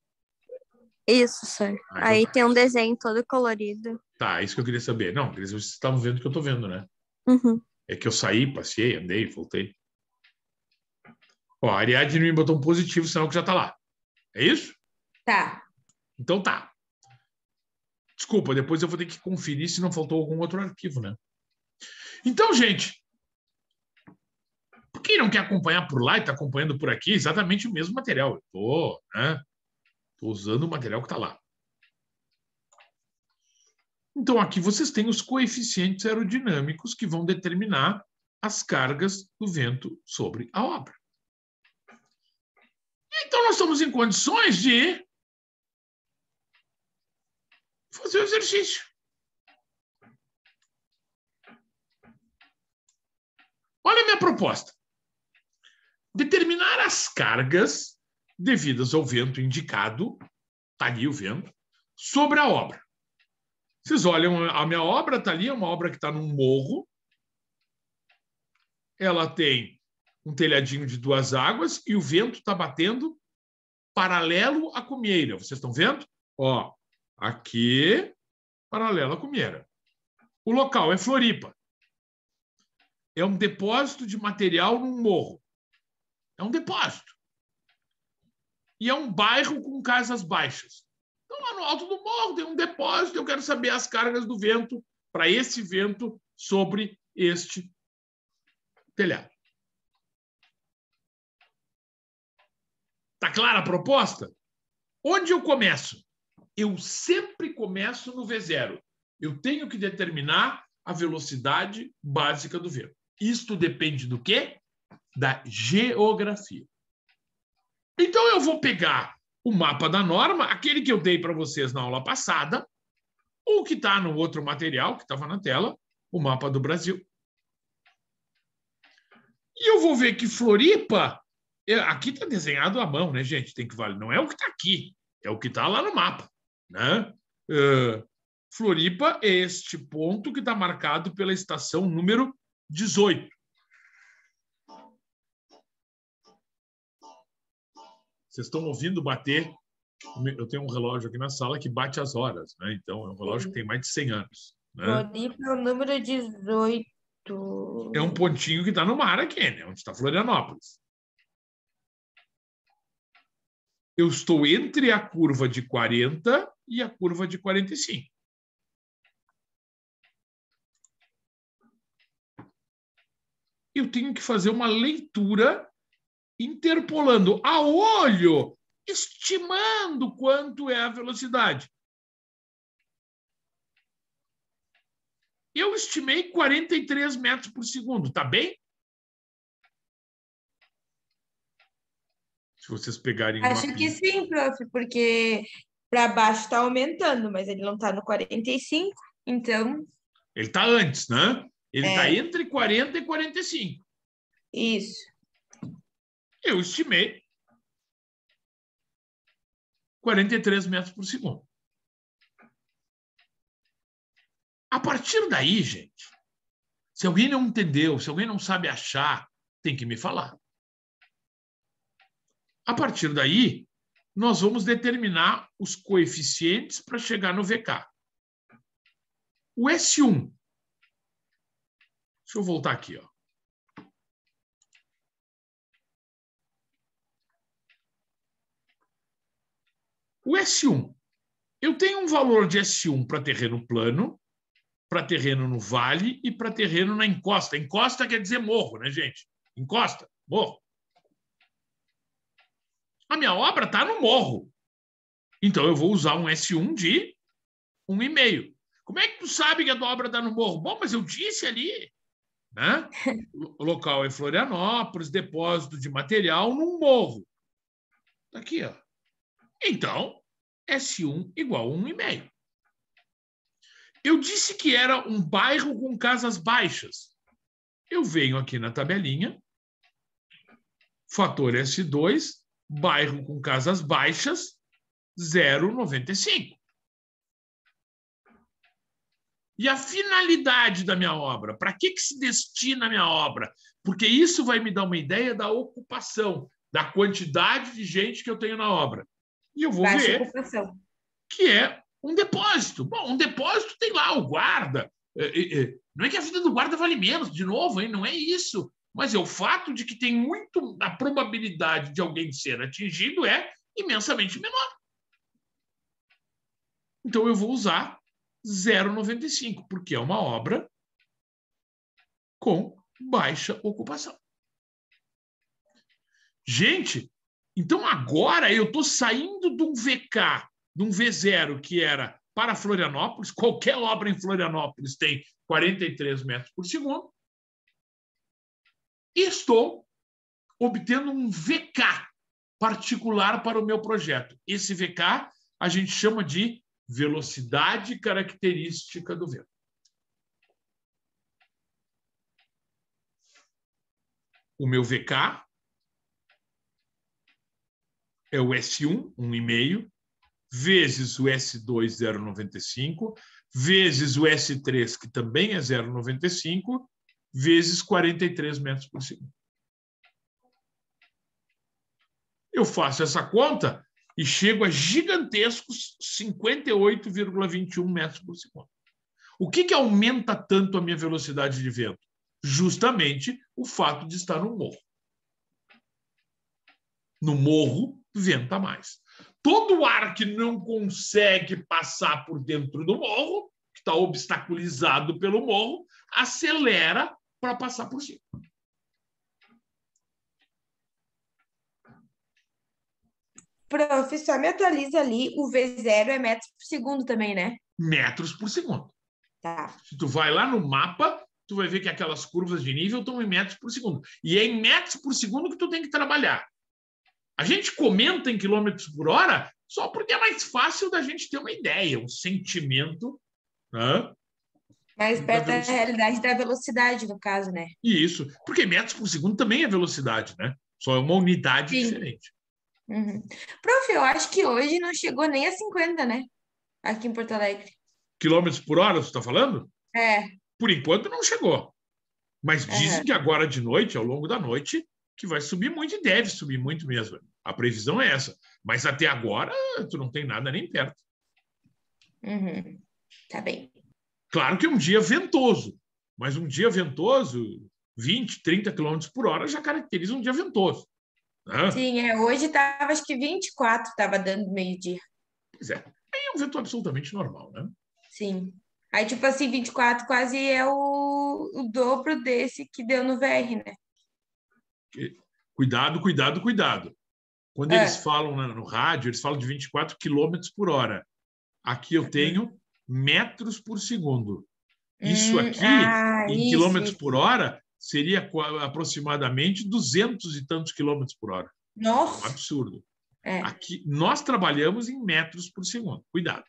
Isso, sir. Ah, Aí então tem um desenho todo colorido. tá, é isso que eu queria saber. Não, vocês estavam vendo o que eu estou vendo, né? Uhum. É que eu saí, passei, andei, voltei. Ó, a Ariadne me botou um positivo, sinal que já está lá. É isso? Tá. Então tá. Desculpa, depois eu vou ter que conferir se não faltou algum outro arquivo, né? Então, gente, quem não quer acompanhar por lá e está acompanhando por aqui, exatamente o mesmo material. Eu tô usando o material que está lá. Então, aqui vocês têm os coeficientes aerodinâmicos que vão determinar as cargas do vento sobre a obra. Então, nós estamos em condições de fazer o exercício. Olha a minha proposta. Determinar as cargas devidas ao vento indicado, está ali o vento, sobre a obra. Vocês olham, a minha obra está ali, é uma obra que está num morro. Ela tem um telhadinho de 2 águas e o vento está batendo paralelo à cumieira. Vocês estão vendo? Ó, aqui, paralelo à cumieira. O local é Floripa. É um depósito de material num morro. É um depósito. E é um bairro com casas baixas. Então, lá no alto do morro tem um depósito. Eu quero saber as cargas do vento para esse vento sobre este telhado. Está clara a proposta? Onde eu começo? Eu sempre começo no V0. Eu tenho que determinar a velocidade básica do vento. Isto depende do quê? Da geografia. Então, eu vou pegar o mapa da norma, aquele que eu dei para vocês na aula passada, ou que está no outro material que estava na tela, o mapa do Brasil. E eu vou ver que Floripa, aqui está desenhado à mão, né, gente? Tem que valer. Não é o que está aqui, é o que está lá no mapa, né? Floripa é este ponto que está marcado pela estação número 18. Vocês estão ouvindo bater? Eu tenho um relógio aqui na sala que bate as horas, né? Então, é um relógio que tem mais de 100 anos. Né? Floripa é o número 18. É um pontinho que está no mar aqui, né? Onde está Florianópolis. Eu estou entre a curva de 40 e a curva de 45. Eu tenho que fazer uma leitura interpolando a olho, estimando quanto é a velocidade. eu estimei 43 metros por segundo. Tá bem? Se vocês pegarem o Acho que mapinha. sim, prof, porque para baixo está aumentando, mas ele não está no 45, então, Ele está antes, né? Ele está É. entre 40 e 45. isso. Eu estimei 43 metros por segundo. A partir daí, gente, se alguém não entendeu, se alguém não sabe achar, tem que me falar. A partir daí, nós vamos determinar os coeficientes para chegar no VK. O S1. Deixa eu voltar aqui, ó. O S1. Eu tenho um valor de S1 para terreno plano, para terreno no vale e para terreno na encosta. Encosta quer dizer morro, né, gente? Encosta, morro. A minha obra está no morro. Então, eu vou usar um S1 de 1,5. Como é que tu sabe que a tua obra está no morro? Bom, mas eu disse ali, né? O local é Florianópolis, depósito de material num morro. Tá aqui, ó. Então, S1 igual a 1,5. Eu disse que era um bairro com casas baixas. Eu venho aqui na tabelinha, fator S2, bairro com casas baixas, 0,95. E a finalidade da minha obra? Para que se destina a minha obra? Porque isso vai me dar uma ideia da ocupação, da quantidade de gente que eu tenho na obra. E eu vou Baixa ver ocupação. que é um depósito. Bom, um depósito tem lá o guarda. Não é que a vida do guarda vale menos, de novo, hein? Não é isso. Mas é o fato de que tem muito... A probabilidade de alguém ser atingido é imensamente menor. Então, eu vou usar 0,95, porque é uma obra com baixa ocupação. Gente, então agora eu estou saindo de um VK, de um V0, que era para Florianópolis. Qualquer obra em Florianópolis tem 43 metros por segundo. E estou obtendo um VK particular para o meu projeto. Esse VK a gente chama de velocidade característica do vento. O meu VK é o S1, 1,5, vezes o S2, 0,95, vezes o S3, que também é 0,95, vezes 43 metros por segundo. Eu faço essa conta e chego a gigantescos 58,21 metros por segundo. O que aumenta tanto a minha velocidade de vento? Justamente o fato de estar no morro. No morro, venta mais. Todo ar que não consegue passar por dentro do morro, que está obstaculizado pelo morro, acelera para passar por cima. Prof, só me atualiza ali, o V0 é metros por segundo também, né? Metros por segundo. Tá. Se tu vai lá no mapa, tu vai ver que aquelas curvas de nível estão em metros por segundo. E é em metros por segundo que tu tem que trabalhar. A gente comenta em quilômetros por hora só porque é mais fácil da gente ter uma ideia, um sentimento, né? Mais perto da realidade da velocidade, no caso, né? Isso, porque metros por segundo também é velocidade, né? Só é uma unidade diferente. Uhum. Prof, eu acho que hoje não chegou nem a 50, né? Aqui em Porto Alegre. Quilômetros por hora, você está falando? É. Por enquanto não chegou. Mas dizem que agora de noite, ao longo da noite, que vai subir muito e deve subir muito mesmo. A previsão é essa. Mas até agora, tu não tem nada nem perto. Uhum. Tá bem. Claro que é um dia ventoso, mas um dia ventoso, 20, 30 km por hora, já caracteriza um dia ventoso. Né? Sim, hoje estava, acho que 24 estava dando meio-dia. Pois é. Aí é um vento absolutamente normal, né? Sim. Aí, tipo assim, 24 quase é o dobro desse que deu no VR, né? Cuidado, cuidado, cuidado. Quando eles falam no rádio, eles falam de 24 km por hora. Aqui eu tenho metros por segundo. Isso aqui, em quilômetros por hora, seria aproximadamente 200 e tantos quilômetros por hora. Nossa! É um absurdo. Aqui, nós trabalhamos em metros por segundo. Cuidado.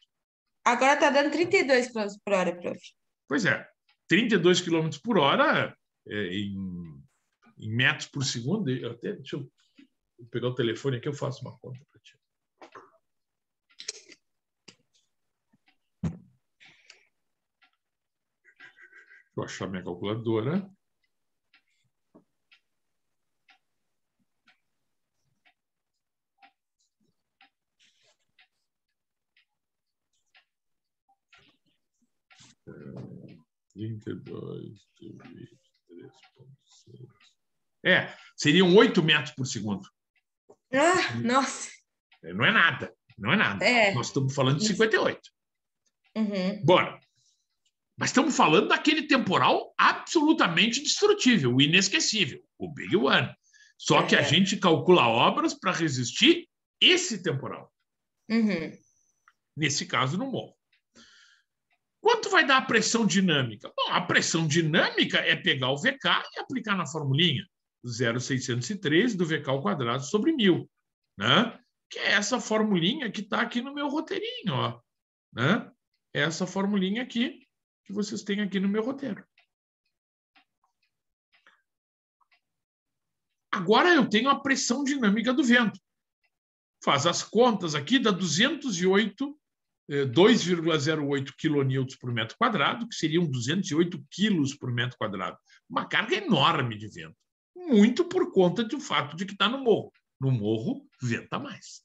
Agora está dando 32 km por hora, prof. Pois é. 32 km por hora em metros por segundo. Deixa eu pegar o telefone aqui, eu faço uma conta para ti. Deixa eu achar minha calculadora. É, 32 dividido 3,6. Seriam 8 metros por segundo. Nossa! Não é nada. Não é nada. Nós estamos falando de 58. Bora. Mas estamos falando daquele temporal absolutamente destrutível, o inesquecível, o Big One. Só que a gente calcula obras para resistir esse temporal. Nesse caso, no morro. Quanto vai dar a pressão dinâmica? Bom, a pressão dinâmica é pegar o VK e aplicar na formulinha. 0,603 do VK ao quadrado sobre 1.000. Né? Que é essa formulinha que está aqui no meu roteirinho. Ó, né? Essa formulinha aqui que vocês têm aqui no meu roteiro. Agora eu tenho a pressão dinâmica do vento. Faz as contas aqui, dá 2,08 kN por metro quadrado, que seriam 208 quilos por metro quadrado. Uma carga enorme de vento. Muito por conta do fato de que está no morro. No morro, venta mais.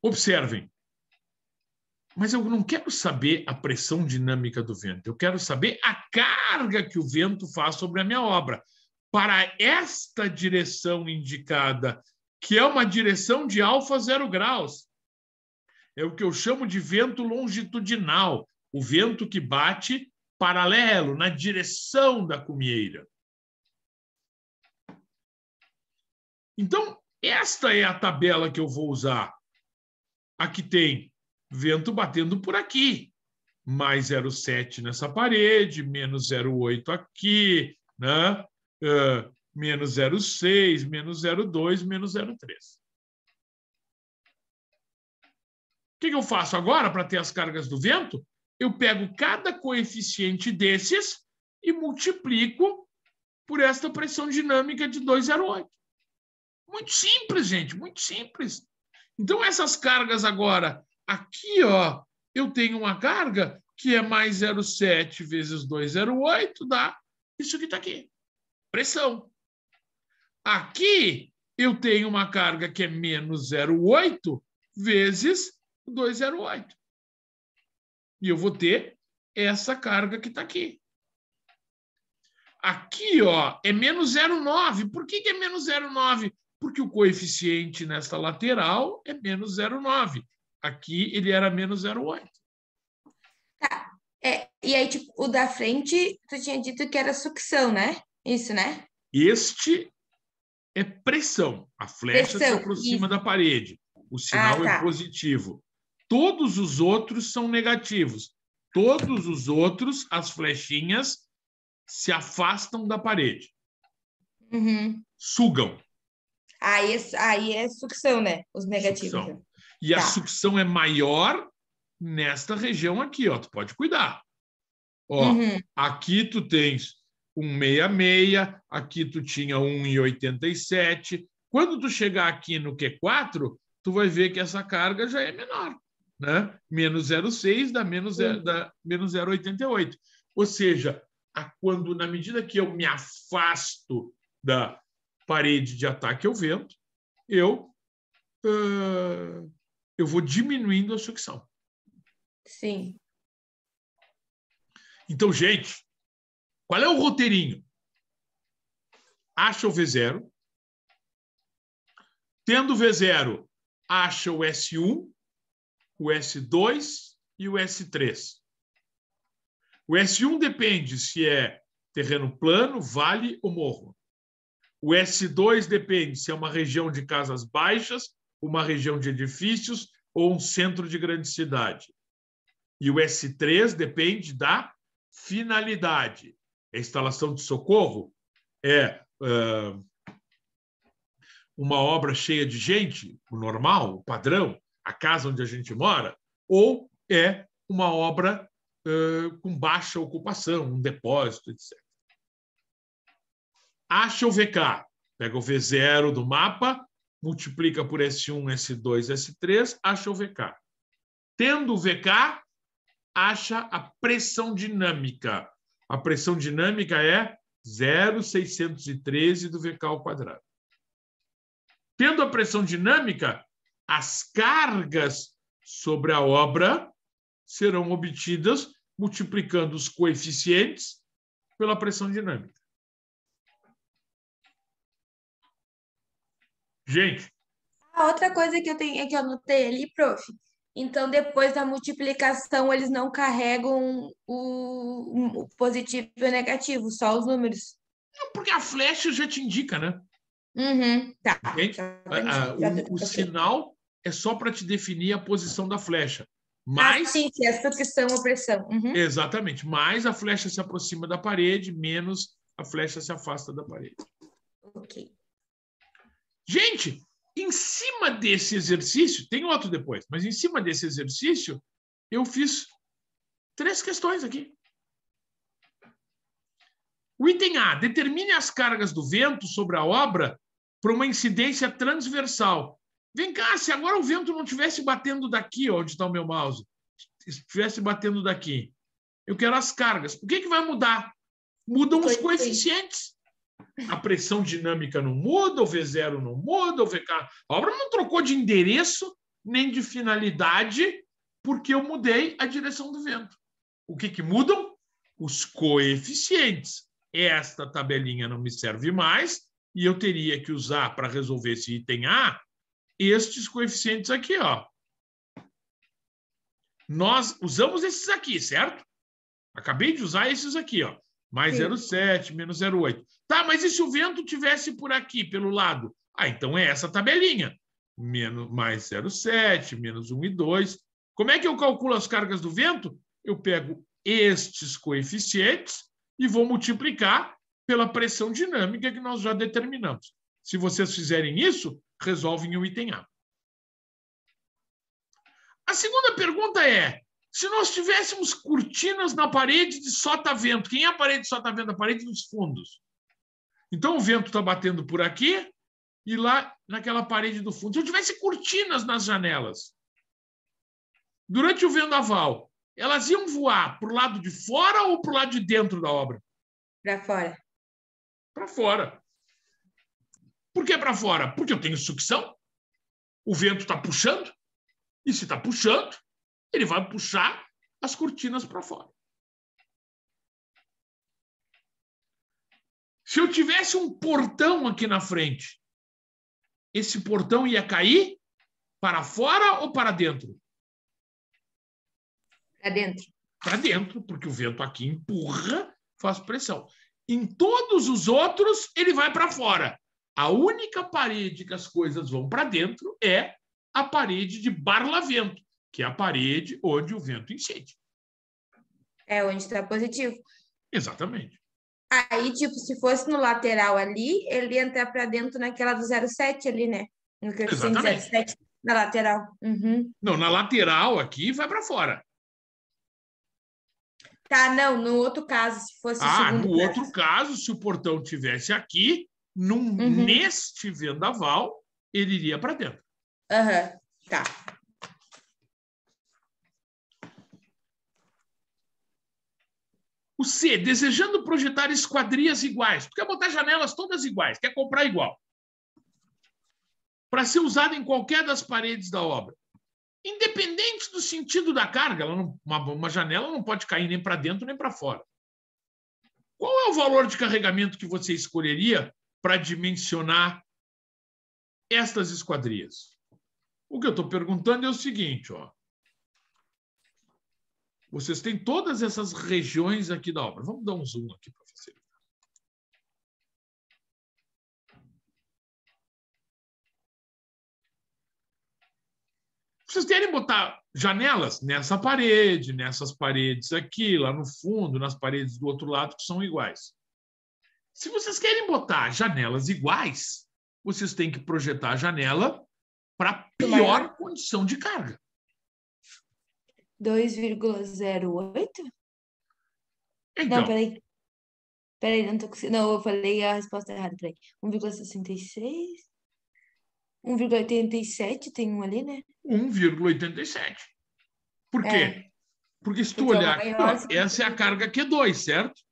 Observem. Mas eu não quero saber a pressão dinâmica do vento. Eu quero saber a carga que o vento faz sobre a minha obra. Para esta direção indicada, que é uma direção de alfa 0 graus. É o que eu chamo de vento longitudinal. O vento que bate paralelo, na direção da cumieira. Então, esta é a tabela que eu vou usar. Aqui tem vento batendo por aqui, mais 0,7 nessa parede, menos 0,8 aqui, né? Menos 0,6, menos 0,2, menos 0,3. O que eu faço agora para ter as cargas do vento? Eu pego cada coeficiente desses e multiplico por esta pressão dinâmica de 2,08. Muito simples, gente, muito simples. Então, essas cargas agora, aqui, ó, eu tenho uma carga que é mais 0,7 vezes 2,08, dá isso que está aqui, pressão. Aqui, eu tenho uma carga que é menos 0,8 vezes 2,08. E eu vou ter essa carga que está aqui. Aqui, ó, é menos 0,9. Por que é menos 0,9? Porque o coeficiente nesta lateral é menos 0,9. Aqui ele era menos 0,8. Tá. E aí, tipo, o da frente, tu tinha dito que era sucção, né? Isso, né? Este é pressão. A flecha se aproxima da parede. O sinal é positivo. Todos os outros são negativos. Todos os outros, as flechinhas se afastam da parede. Sugam. Aí é sucção, né? Os negativos. Sucção. E a sucção é maior nesta região aqui, ó. Tu pode cuidar. Ó, aqui tu tens 1,66, aqui tu tinha 1,87. Quando tu chegar aqui no Q4, tu vai ver que essa carga já é menor, né? Menos 0,6 dá menos 0,88. Ou seja, quando, na medida que eu me afasto da parede de ataque ao vento, eu vou diminuindo a sucção. Sim. Então, gente, qual é o roteirinho? Acha o V0. Tendo o V0, acha o S1, o S2 e o S3. O S1 depende se é terreno plano, vale ou morro. O S2 depende se é uma região de casas baixas, uma região de edifícios ou um centro de grande cidade. E o S3 depende da finalidade. A instalação de socorro é uma obra cheia de gente, o normal, o padrão, a casa onde a gente mora, ou é uma obra com baixa ocupação, um depósito, etc. Acha o VK. Pega o V0 do mapa, multiplica por S1, S2, S3, acha o VK. Tendo o VK, acha a pressão dinâmica. A pressão dinâmica é 0,613 do VK ao quadrado. Tendo a pressão dinâmica, as cargas sobre a obra serão obtidas multiplicando os coeficientes pela pressão dinâmica. Gente. A outra coisa que eu tenho é que eu anotei ali, prof. Então, depois da multiplicação, eles não carregam o positivo e o negativo, só os números. Não, porque a flecha já te indica, né? Tá. O sinal é só para te definir a posição da flecha. Mas, sim, se é sucção ou pressão. Exatamente. Mais a flecha se aproxima da parede, menos a flecha se afasta da parede. Ok. Gente, em cima desse exercício, tem outro depois, mas em cima desse exercício, eu fiz 3 questões aqui. O item A, determine as cargas do vento sobre a obra para uma incidência transversal. Vem cá, se agora o vento não estivesse batendo daqui, onde está o meu mouse, estivesse batendo daqui, eu quero as cargas. O que vai mudar? Mudam os coeficientes. A pressão dinâmica não muda, o V0 não muda, o VK... A obra não trocou de endereço nem de finalidade porque eu mudei a direção do vento. O que mudam? Os coeficientes. Esta tabelinha não me serve mais e eu teria que usar para resolver esse item A estes coeficientes aqui, ó. Nós usamos esses aqui, certo? Acabei de usar esses aqui, ó. Mais 0,7, menos 0,8. Tá, mas e se o vento tivesse por aqui, pelo lado? Então é essa tabelinha. Mais 0,7, menos 1,2. Como é que eu calculo as cargas do vento? Eu pego estes coeficientes e vou multiplicar pela pressão dinâmica que nós já determinamos. Se vocês fizerem isso, resolvem o item A. A segunda pergunta é: se nós tivéssemos cortinas na parede de sota-vento, quem é a parede de sota-vento? A parede dos fundos. Então, o vento está batendo por aqui e lá naquela parede do fundo. Se eu tivesse cortinas nas janelas, durante o vendaval, elas iam voar para o lado de fora ou para o lado de dentro da obra? Para fora. Para fora. Por que para fora? Porque eu tenho sucção. O vento está puxando. E se está puxando, ele vai puxar as cortinas para fora. Se eu tivesse um portão aqui na frente, esse portão ia cair para fora ou para dentro? Para dentro. Para dentro, porque o vento aqui empurra, faz pressão. Em todos os outros, ele vai para fora. A única parede que as coisas vão para dentro é a parede de barlavento, que é a parede onde o vento incide. É onde está positivo. Exatamente. Aí, tipo, se fosse no lateral ali, ele ia entrar para dentro naquela do 0,7 ali, né? No coeficiente 0,7 na lateral. Não, na lateral aqui vai para fora. Tá, não, no outro caso, se fosse o segundo no outro caso, se o portão tivesse aqui, neste vendaval, ele iria para dentro. Tá. O C, desejando projetar esquadrias iguais. Tu quer botar janelas todas iguais, quer comprar igual. Para ser usada em qualquer das paredes da obra. Independente do sentido da carga, uma janela não pode cair nem para dentro nem para fora. Qual é o valor de carregamento que você escolheria para dimensionar estas esquadrias? O que eu estou perguntando é o seguinte, ó. Vocês têm todas essas regiões aqui da obra. Vamos dar um zoom aqui para facilitar. Vocês querem botar janelas nessa parede, nessas paredes aqui, lá no fundo, nas paredes do outro lado, que são iguais. Se vocês querem botar janelas iguais, vocês têm que projetar a janela para pior condição de carga. 2,08? Então, Não, peraí. Peraí, não tô conseguindo. Não, eu falei a resposta errada. Peraí. 1,66? 1,87 tem um ali, né? 1,87. Por quê? É, Porque se tu porque é o olhar aqui, maior. ó, essa é a carga Q2, certo?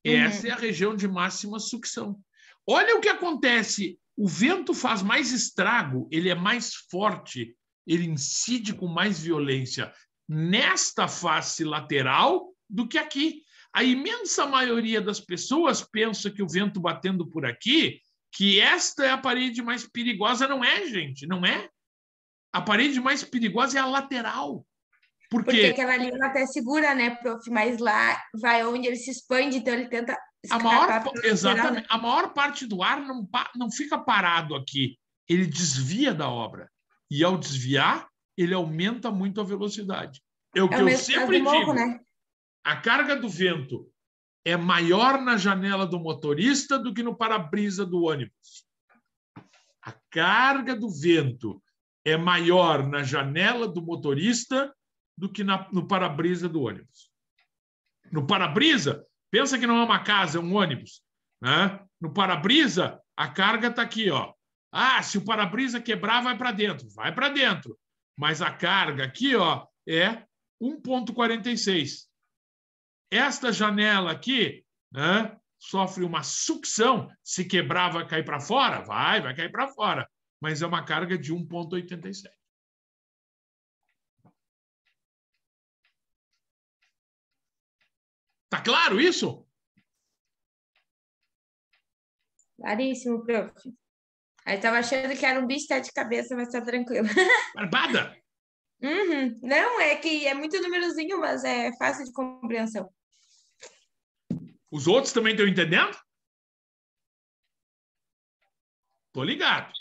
Essa é Uhum. a região de máxima sucção. Olha o que acontece. O vento faz mais estrago, ele é mais forte, ele incide com mais violência nesta face lateral do que aqui. A imensa maioria das pessoas pensa que o vento batendo por aqui, que esta é a parede mais perigosa. Não é, gente, não é. A parede mais perigosa é a lateral. Por Porque quê? aquela ali ela até segura, né, prof? Mas lá vai onde ele se expande, então ele tenta escapar pela lateral, né? Exatamente, a maior parte do ar não fica parado aqui. Ele desvia da obra. E ao desviar, ele aumenta muito a velocidade. É o que É o eu mesmo caso sempre do morro, digo. né? A carga do vento é maior na janela do motorista do que no para-brisa do ônibus. A carga do vento é maior na janela do motorista do que no para-brisa do ônibus. No para-brisa, pensa que não é uma casa, é um ônibus, né? No para-brisa, a carga está aqui, ó. Ah, se o para-brisa quebrar, vai para dentro. Vai para dentro. Mas a carga aqui, ó, é 1,46. Esta janela aqui, né, sofre uma sucção. Se quebrar, vai cair para fora? Vai cair para fora. Mas é uma carga de 1,87. Tá claro isso? Claríssimo, prof. Aí tava achando que era um bicho de cabeça, mas tá tranquilo. Barbada! Uhum. Não, é que é muito númerozinho, mas é fácil de compreensão. Os outros também estão entendendo? Tô ligado.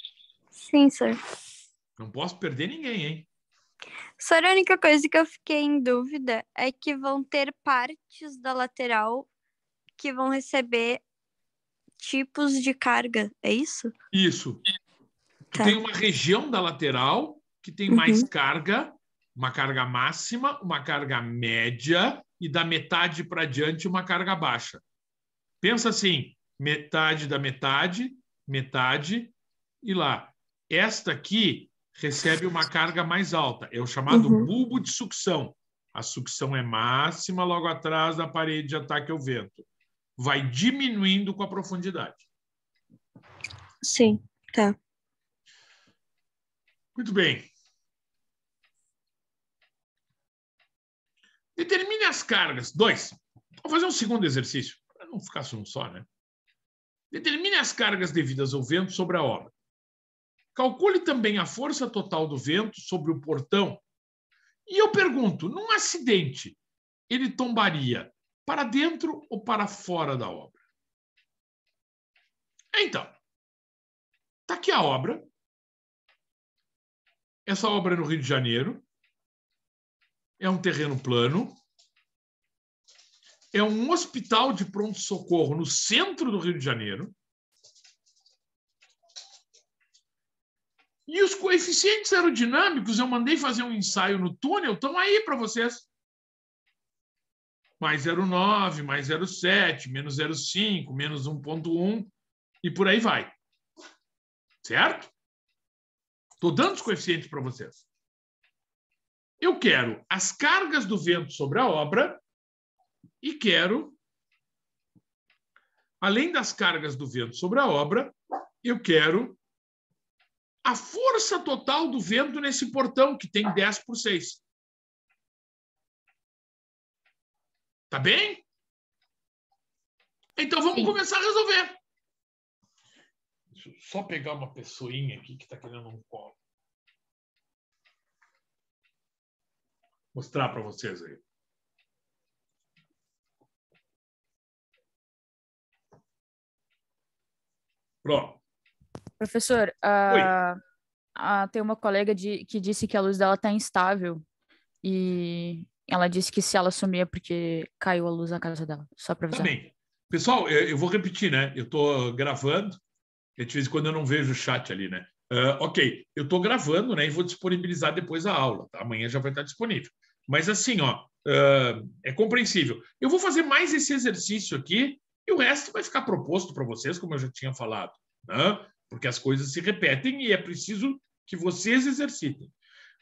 Sim, senhor. Não posso perder ninguém, hein? Só a única coisa que eu fiquei em dúvida é que vão ter partes da lateral que vão receber tipos de carga, é isso? Isso. Tu Tá. tem uma região da lateral que tem mais carga, uma carga máxima, uma carga média e da metade para diante uma carga baixa. Pensa assim, metade da metade, metade e lá. Esta aqui recebe uma carga mais alta, é o chamado bulbo de sucção. A sucção é máxima logo atrás da parede de ataque ao vento. Vai diminuindo com a profundidade. Sim, tá. Muito bem. Determine as cargas. 2. Vou fazer um segundo exercício, para não ficar um só, né? Determine as cargas devidas ao vento sobre a obra. Calcule também a força total do vento sobre o portão. E eu pergunto, num acidente, ele tombaria para dentro ou para fora da obra? Então, está aqui a obra. Essa obra é no Rio de Janeiro. É um terreno plano. É um hospital de pronto-socorro no centro do Rio de Janeiro. E os coeficientes aerodinâmicos, eu mandei fazer um ensaio no túnel, estão aí para vocês. Mais 0,9, mais 0,7, menos 0,5, menos 1,1 e por aí vai. Certo? Estou dando os coeficientes para vocês. Eu quero as cargas do vento sobre a obra e quero, além das cargas do vento sobre a obra, eu quero a força total do vento nesse portão, que tem 10 por 6. Tá bem? Então vamos começar a resolver. Deixa eu só pegar uma pessoinha aqui que está querendo um colo. Mostrar para vocês aí. Pronto. Professor, Oi. Tem uma colega que disse que a luz dela tá instável e ela disse que se ela sumir é porque caiu a luz na casa dela, só para Tá avisar. bem. Pessoal, eu vou repetir, né? Eu estou gravando, e de vez em quando eu não vejo o chat ali, né? Ok, eu estou gravando, né? E vou disponibilizar depois a aula, tá? Amanhã já vai estar disponível. Mas assim, ó, é compreensível. Eu vou fazer mais esse exercício aqui e o resto vai ficar proposto para vocês, como eu já tinha falado, né? Porque as coisas se repetem e é preciso que vocês exercitem.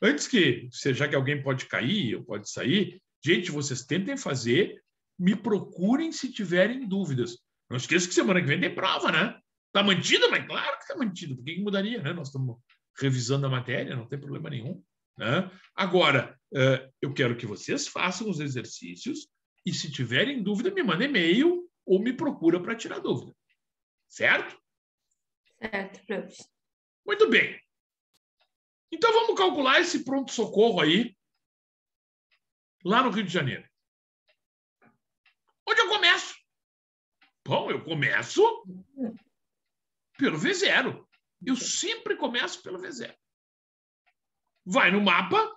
Antes que, já que alguém pode cair ou pode sair, gente, vocês tentem fazer, me procurem se tiverem dúvidas. Não esqueça que semana que vem tem prova, né? Está mantido? Mas claro que está mantido. Por que mudaria, né? Nós estamos revisando a matéria, não tem problema nenhum. Né? Agora, eu quero que vocês façam os exercícios e, se tiverem dúvida, me mandem e-mail ou me procura para tirar dúvida. Certo? Certo, professor. Muito bem. Então, vamos calcular esse pronto-socorro aí, lá no Rio de Janeiro. Onde eu começo? Bom, eu começo pelo V0. Eu sempre começo pelo V0. Vai no mapa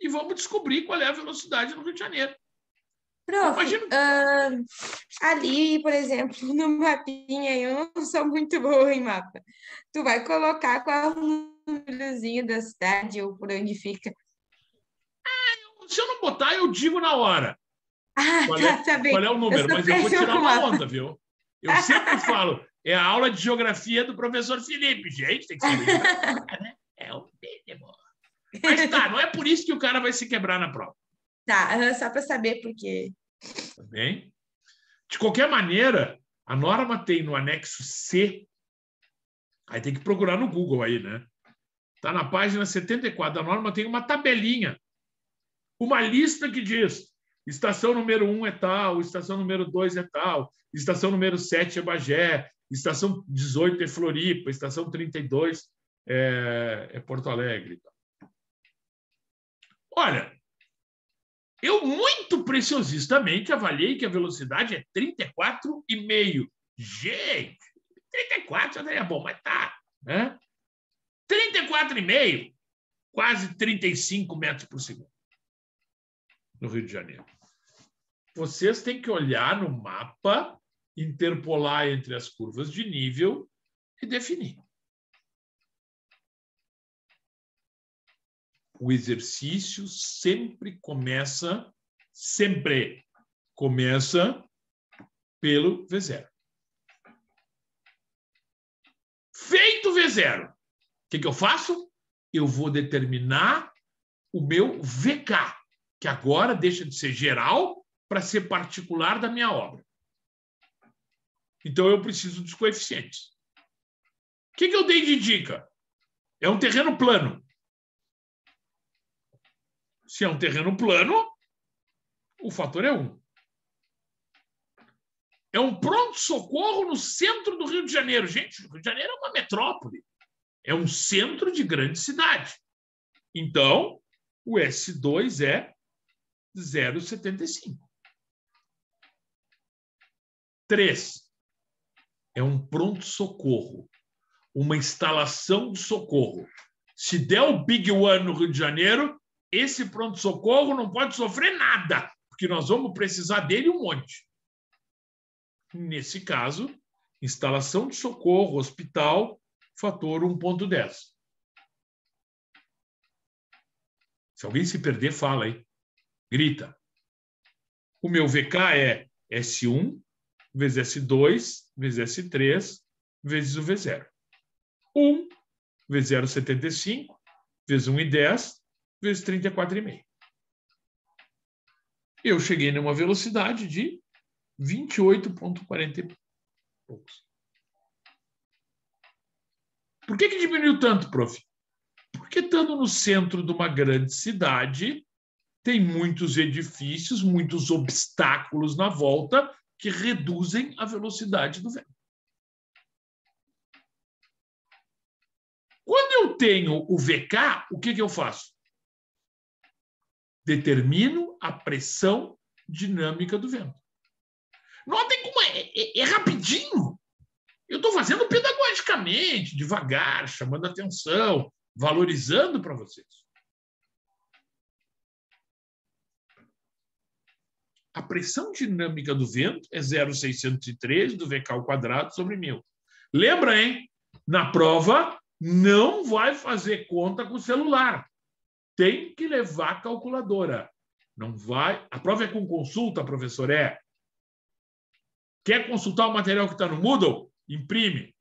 e vamos descobrir qual é a velocidade no Rio de Janeiro. Prof, Imagina... ali, por exemplo, no mapinha, eu não sou muito boa em mapa. Tu vai colocar qual o númerozinho da cidade ou por onde fica? Se eu não botar, eu digo na hora. Tá bem. Qual é o número? Mas eu vou tirar uma mapa. onda, viu? Eu sempre falo, é a aula de geografia do professor Felipe. Gente, tem que saber geografia, né? É o mínimo. Mas tá, não é por isso que o cara vai se quebrar na prova. Tá, só para saber por quê. Tá bem? De qualquer maneira, a norma tem no anexo C, aí tem que procurar no Google aí, né? Tá na página 74 da norma, tem uma tabelinha, uma lista que diz estação número 1 é tal, estação número 2 é tal, estação número 7 é Bagé, estação 18 é Floripa, estação 32 é Porto Alegre. Olha, eu muito preciosistamente avaliei que a velocidade é 34,5. Gente, 34 já é bom, mas tá, né? 34,5, quase 35 metros por segundo no Rio de Janeiro. Vocês têm que olhar no mapa, interpolar entre as curvas de nível e definir. O exercício sempre começa pelo V0. Feito o V0, o que eu faço? Eu vou determinar o meu VK, que agora deixa de ser geral para ser particular da minha obra. Então, eu preciso dos coeficientes. O que eu dei de dica? É um terreno plano. Se é um terreno plano, o fator é 1. É um pronto-socorro no centro do Rio de Janeiro. Gente, o Rio de Janeiro é uma metrópole. É um centro de grande cidade. Então, o S2 é 0,75. 3. É um pronto-socorro. Uma instalação de socorro. Se der o Big One no Rio de Janeiro, esse pronto-socorro não pode sofrer nada, porque nós vamos precisar dele um monte. Nesse caso, instalação de socorro, hospital, fator 1,10. Se alguém se perder, fala aí. Grita. O meu VK é S1 vezes S2 vezes S3 vezes o V0. 1 vezes 0,75 vezes 1,10 vezes 34,5. Eu cheguei numa velocidade de 28,40 e poucos. Por que diminuiu tanto, prof? Porque estando no centro de uma grande cidade, tem muitos edifícios, muitos obstáculos na volta que reduzem a velocidade do vento. Quando eu tenho o VK, o que eu faço? Determino a pressão dinâmica do vento. Notem como é rapidinho. Eu estou fazendo pedagogicamente, devagar, chamando atenção, valorizando para vocês. A pressão dinâmica do vento é 0,613 do VK ao quadrado sobre 1000. Lembra, hein? Na prova, não vai fazer conta com o celular. Tem que levar a calculadora. Não vai. A prova é com consulta, professor? É. Quer consultar o material que está no Moodle? Imprime.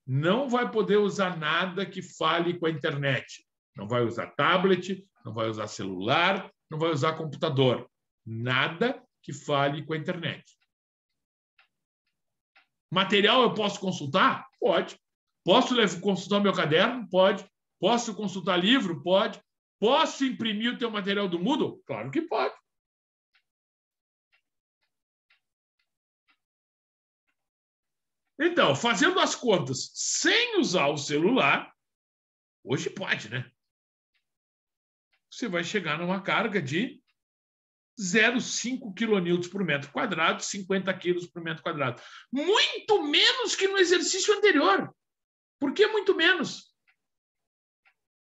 Não vai poder usar nada que fale com a internet. Não vai usar tablet, não vai usar celular, não vai usar computador. Nada que fale com a internet. Material eu posso consultar? Pode. Posso consultar o meu caderno? Pode. Posso consultar livro? Pode. Posso imprimir o teu material do Moodle? Claro que pode. Então, fazendo as contas sem usar o celular, hoje pode, né? Você vai chegar numa carga de 0,5 kN por metro quadrado, 50 quilos por metro quadrado. Muito menos que no exercício anterior. Por que muito menos?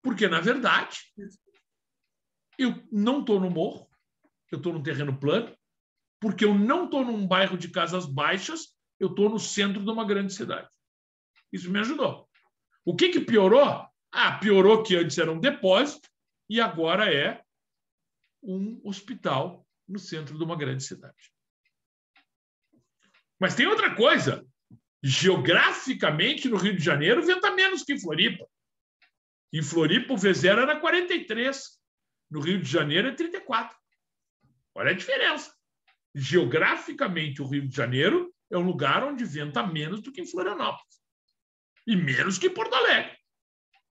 Porque, na verdade, eu não estou no morro, eu estou no terreno plano, porque eu não estou num bairro de casas baixas, eu estou no centro de uma grande cidade. Isso me ajudou. O que piorou? Piorou que antes era um depósito e agora é um hospital no centro de uma grande cidade. Mas tem outra coisa. Geograficamente, no Rio de Janeiro, venta menos que em Floripa. Em Floripa, o V0 era 43. No Rio de Janeiro, é 34. Olha a diferença. Geograficamente, o Rio de Janeiro é um lugar onde venta menos do que em Florianópolis. E menos que em Porto Alegre.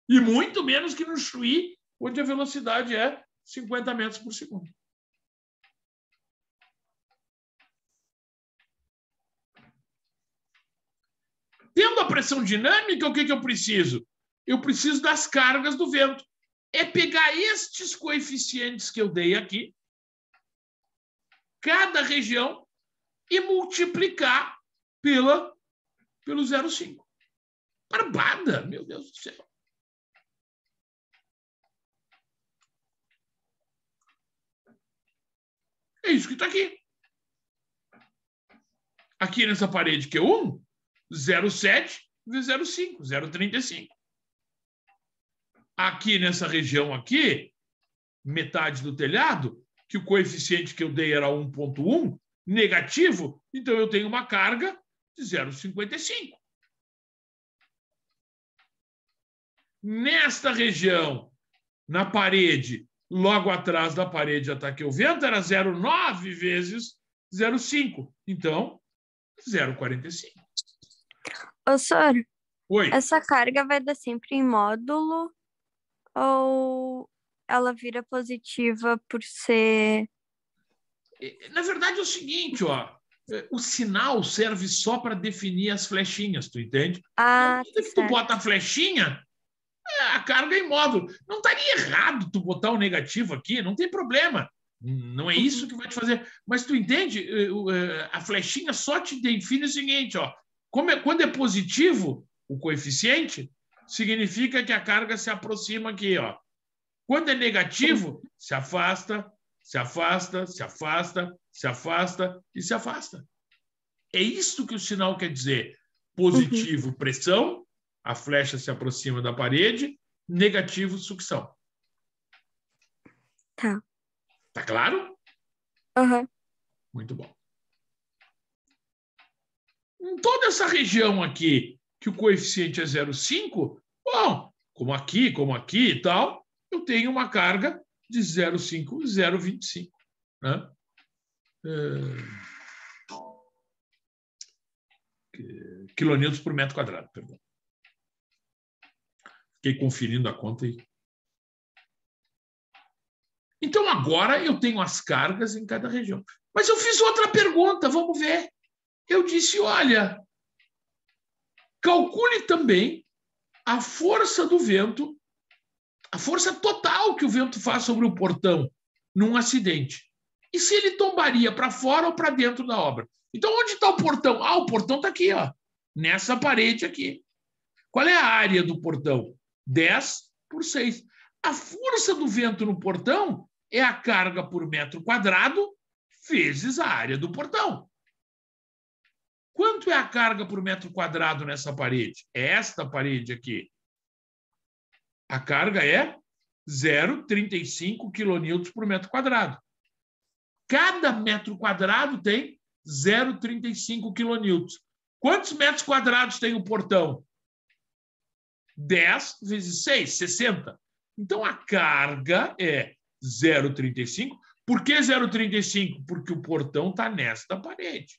E muito menos que no Chuí, onde a velocidade é 50 metros por segundo. Tendo a pressão dinâmica, o que eu preciso? Eu preciso das cargas do vento. É pegar estes coeficientes que eu dei aqui, cada região, e multiplicar pelo 0,5. Barbada, meu Deus do céu. É isso que está aqui. Aqui nessa parede Q1, 0,7 vezes 0,5, 0,35. Aqui nessa região aqui, metade do telhado, que o coeficiente que eu dei era 1,1, negativo, então eu tenho uma carga de 0,55. Nesta região, na parede, logo atrás da parede ataque o vento, era 0,9 vezes 0,5. Então, 0,45. Ô, Sor, Oi. essa carga vai dar sempre em módulo ou ela vira positiva por ser... Na verdade é o seguinte, o sinal serve só para definir as flechinhas, tu entende? Ah, então, se tu bota a flechinha, a carga é em módulo. Não estaria errado tu botar o negativo aqui, não tem problema. Não é isso que vai te fazer. Mas tu entende? A flechinha só te define o seguinte, quando é positivo o coeficiente, significa que a carga se aproxima aqui, Quando é negativo, se afasta, se afasta, se afasta, se afasta e se afasta. É isso que o sinal quer dizer. Positivo, pressão, a flecha se aproxima da parede, negativo, sucção. Tá. Tá claro? Muito bom. Em toda essa região aqui, que o coeficiente é 0,5, bom, como aqui e tal, eu tenho uma carga de 0,5, 0,25. Né? Quilonewtons por metro quadrado, perdão. Fiquei conferindo a conta aí. Então, agora eu tenho as cargas em cada região. Mas eu fiz outra pergunta, vamos ver. Eu disse, olha, calcule também a força do vento, a força total que o vento faz sobre o portão num acidente. E se ele tombaria para fora ou para dentro da obra? Então, onde está o portão? O portão está aqui, nessa parede aqui. Qual é a área do portão? 10 por 6. A força do vento no portão é a carga por metro quadrado vezes a área do portão. Quanto é a carga por metro quadrado nessa parede? É esta parede aqui. A carga é 0,35 kN por metro quadrado. Cada metro quadrado tem 0,35 kN. Quantos metros quadrados tem o portão? 10 vezes 6, 60. Então, a carga é 0,35. Por que 0,35? Porque o portão está nesta parede.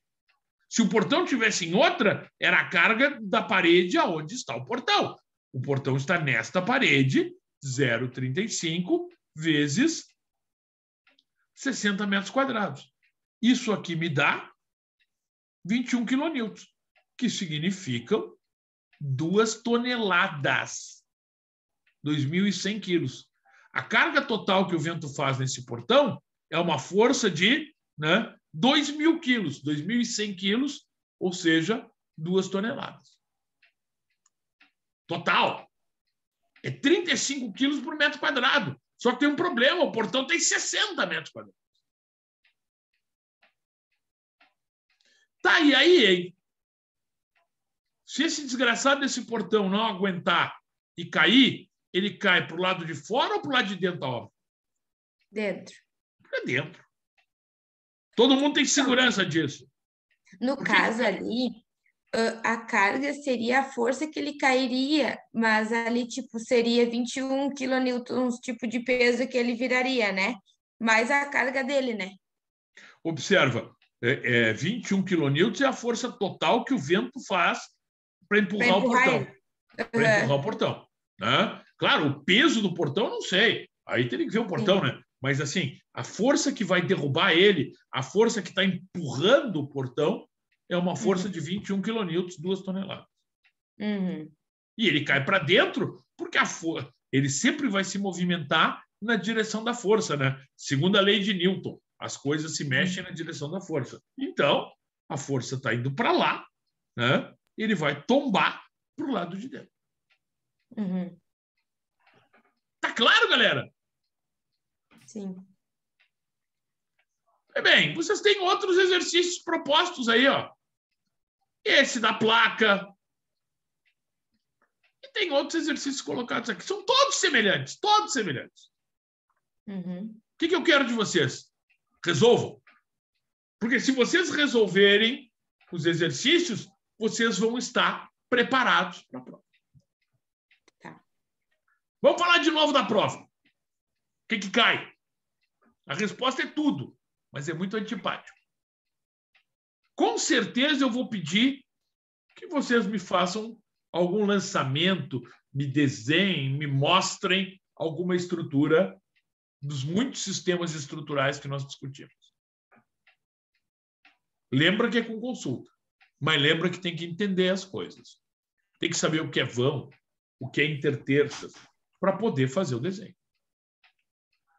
Se o portão tivesse em outra, era a carga da parede aonde está o portão. O portão está nesta parede, 0,35 vezes 60 metros quadrados. Isso aqui me dá 21 kN, que significam 2 toneladas, 2.100 quilos. A carga total que o vento faz nesse portão é uma força de 2.000 quilos, 2.100 quilos, ou seja, 2 toneladas. Total. É 35 quilos por metro quadrado. Só que tem um problema, o portão tem 60 metros quadrados. Tá, e aí, hein? Se esse desgraçado desse portão não aguentar e cair, ele cai para o lado de fora ou para o lado de dentro da obra? Dentro. Para dentro. Todo mundo tem segurança disso. No caso ali, a carga seria a força que ele cairia, mas ali, tipo, seria 21 kN, tipo de peso que ele viraria, né? Mais a carga dele, né? Observa, 21 kN é a força total que o vento faz para empurrar o portão. Para empurrar o portão. Né? Claro, o peso do portão eu não sei. Aí teria que ver o portão, né? Mas, assim, a força que vai derrubar ele, a força que está empurrando o portão, é uma força de 21 kN, 2 toneladas. Uhum. E ele cai para dentro porque ele sempre vai se movimentar na direção da força, né? Segundo a lei de Newton, as coisas se mexem na direção da força. Então, a força está indo para lá, né? Ele vai tombar para o lado de dentro. Uhum. Tá claro, galera? Sim. Bem, vocês têm outros exercícios propostos aí, ó. Esse da placa. E tem outros exercícios colocados aqui. São todos semelhantes, todos semelhantes. Uhum. O que eu quero de vocês? Resolvam. Porque se vocês resolverem os exercícios, vocês vão estar preparados para a prova. Tá. Vamos falar de novo da prova. O que cai? A resposta é tudo, mas é muito antipático. Com certeza eu vou pedir que vocês me façam algum lançamento, me desenhem, me mostrem alguma estrutura dos muitos sistemas estruturais que nós discutimos. Lembra que é com consulta, mas lembra que tem que entender as coisas. Tem que saber o que é vão, o que é interterças, para poder fazer o desenho.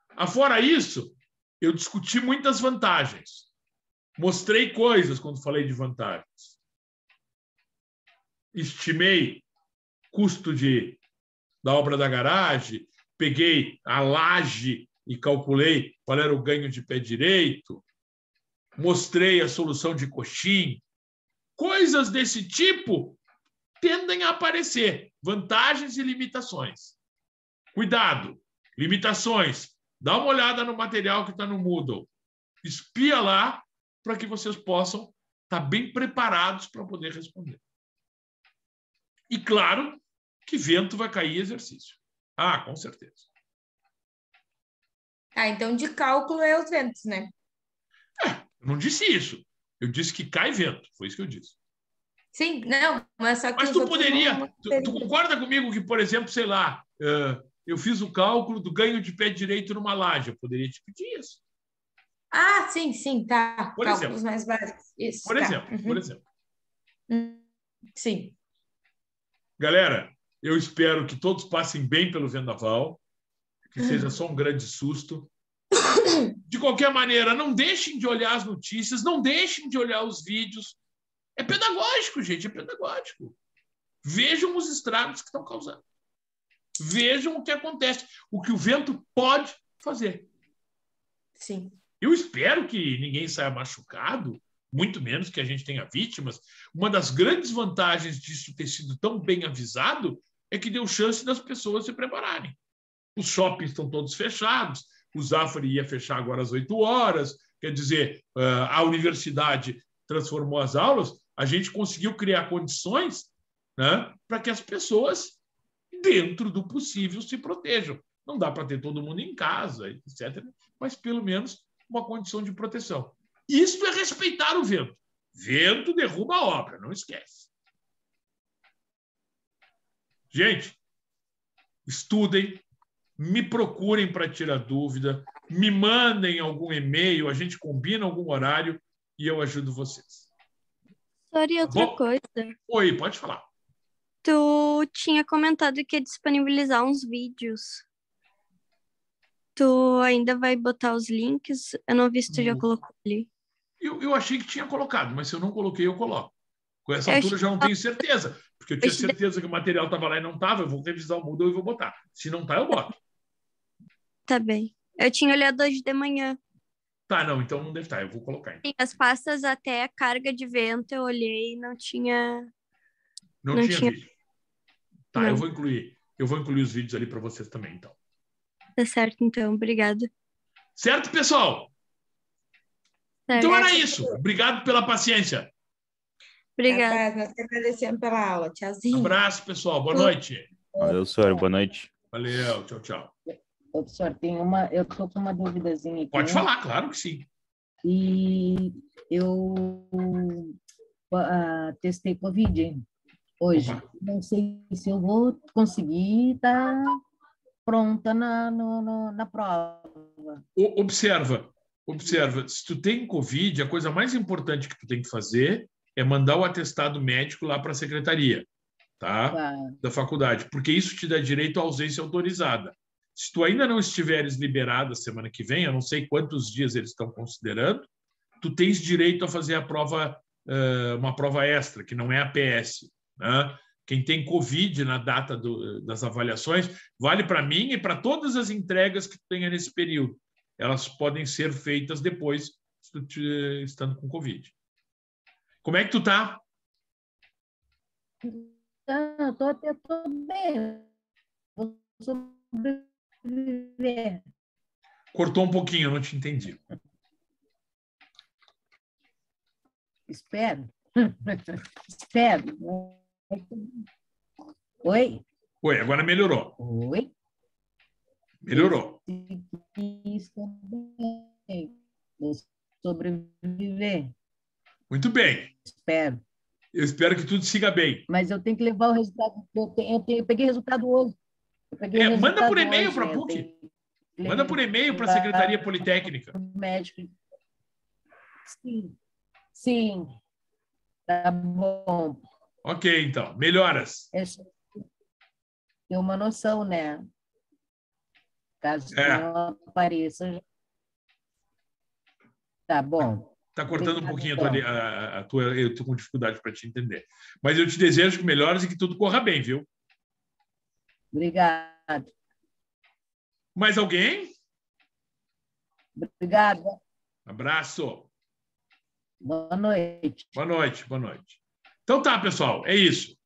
Afora isso, eu discuti muitas vantagens. Mostrei coisas quando falei de vantagens. Estimei custo da obra da garagem, peguei a laje e calculei qual era o ganho de pé direito, mostrei a solução de coxim. Coisas desse tipo tendem a aparecer, vantagens e limitações. Cuidado, limitações. Dá uma olhada no material que está no Moodle. Espia lá para que vocês possam estar bem preparados para poder responder. E claro que vento vai cair exercício. Ah, com certeza. Ah, então de cálculo é os ventos, né? Eu não disse isso. Eu disse que cai vento. Foi isso que eu disse. Sim, não, mas só que... Mas tu poderia... Tu concorda comigo que, por exemplo, sei lá... eu fiz o cálculo do ganho de pé direito numa laje. Eu poderia te pedir isso. Ah, sim, tá. Por Cálculos exemplo. mais básicos. Isso, Por tá. exemplo, Uhum. por exemplo. Sim. Galera, eu espero que todos passem bem pelo vendaval, que seja só um grande susto. De qualquer maneira, não deixem de olhar as notícias, não deixem de olhar os vídeos. É pedagógico, gente, é pedagógico. Vejam os estragos que estão causando. vejam o que acontece, o que o vento pode fazer. Sim. Eu espero que ninguém saia machucado, muito menos que a gente tenha vítimas. Uma das grandes vantagens disso ter sido tão bem avisado é que deu chance das pessoas se prepararem. Os shoppings estão todos fechados, o Zafari ia fechar agora às 8 horas, quer dizer, a universidade transformou as aulas, a gente conseguiu criar condições, né, para que as pessoas, dentro do possível, se protejam. Não dá para ter todo mundo em casa, etc., mas pelo menos uma condição de proteção. Isso é respeitar o vento. Vento derruba a obra, não esquece. Gente, estudem, me procurem para tirar dúvida, me mandem algum e-mail, a gente combina algum horário e eu ajudo vocês. Só e outra Bom? coisa. Oi, pode falar. Tu tinha comentado que ia disponibilizar uns vídeos. Tu ainda vai botar os links? Eu não vi se tu já colocou ali. Eu achei que tinha colocado, mas se eu não coloquei, eu coloco. Com essa altura, já não tenho certeza, porque eu tinha certeza que o material estava lá e não estava, eu vou revisar o Moodle e vou botar. Se não está, eu boto. Tá bem. Eu tinha olhado hoje de manhã. Tá, não, então não deve estar, eu vou colocar. Então. Sim, as pastas até a carga de vento eu olhei e não tinha... Não tinha vídeo. Tá, Não. eu vou incluir os vídeos ali para vocês também, então. Tá certo, então. Obrigada. Certo, pessoal? Certo. Então era isso. Obrigado pela paciência. Obrigada. Capaz, nós te agradecemos pela aula. Tchauzinho. Abraço, pessoal. Boa noite. Valeu, senhor. Boa noite. Valeu. Tchau, tchau. Professor, eu estou com uma duvidazinha aqui. Pode falar, claro que sim. E eu testei Covid hoje. Opa. Não sei se eu vou conseguir estar pronta na prova. Observa. Se tu tem Covid, a coisa mais importante que tu tem que fazer é mandar o atestado médico lá para a secretaria, tá? Da faculdade, porque isso te dá direito à ausência autorizada. Se tu ainda não estiveres liberada semana que vem, eu não sei quantos dias eles estão considerando, tu tens direito a fazer a prova, uma prova extra, que não é a PS, né? Quem tem Covid na data das avaliações, vale para mim e para todas as entregas que tu tenha nesse período. Elas podem ser feitas depois, estando com Covid. Como é que tu tá? Estou bem. Vou sobreviver. Cortou um pouquinho, eu não te entendi. Espero. Espero. Oi? Oi, agora melhorou. Oi? Melhorou. Estou bem. Vou sobreviver. Muito bem. Espero. Eu espero que tudo siga bem. Mas eu tenho que levar o resultado. Eu peguei resultado hoje. Manda por e-mail para a PUC. Manda por e-mail para a Secretaria Politécnica. Médico. Sim. Sim. Tá bom. Ok, então. Melhoras. Tem uma noção, né? Caso não apareça. Tá bom. Está cortando um pouquinho a tua... Eu estou com dificuldade para te entender. Mas eu te desejo que melhores e que tudo corra bem, viu? Obrigado. Mais alguém? Obrigada. Abraço. Boa noite. Boa noite, boa noite. Então tá, pessoal, é isso.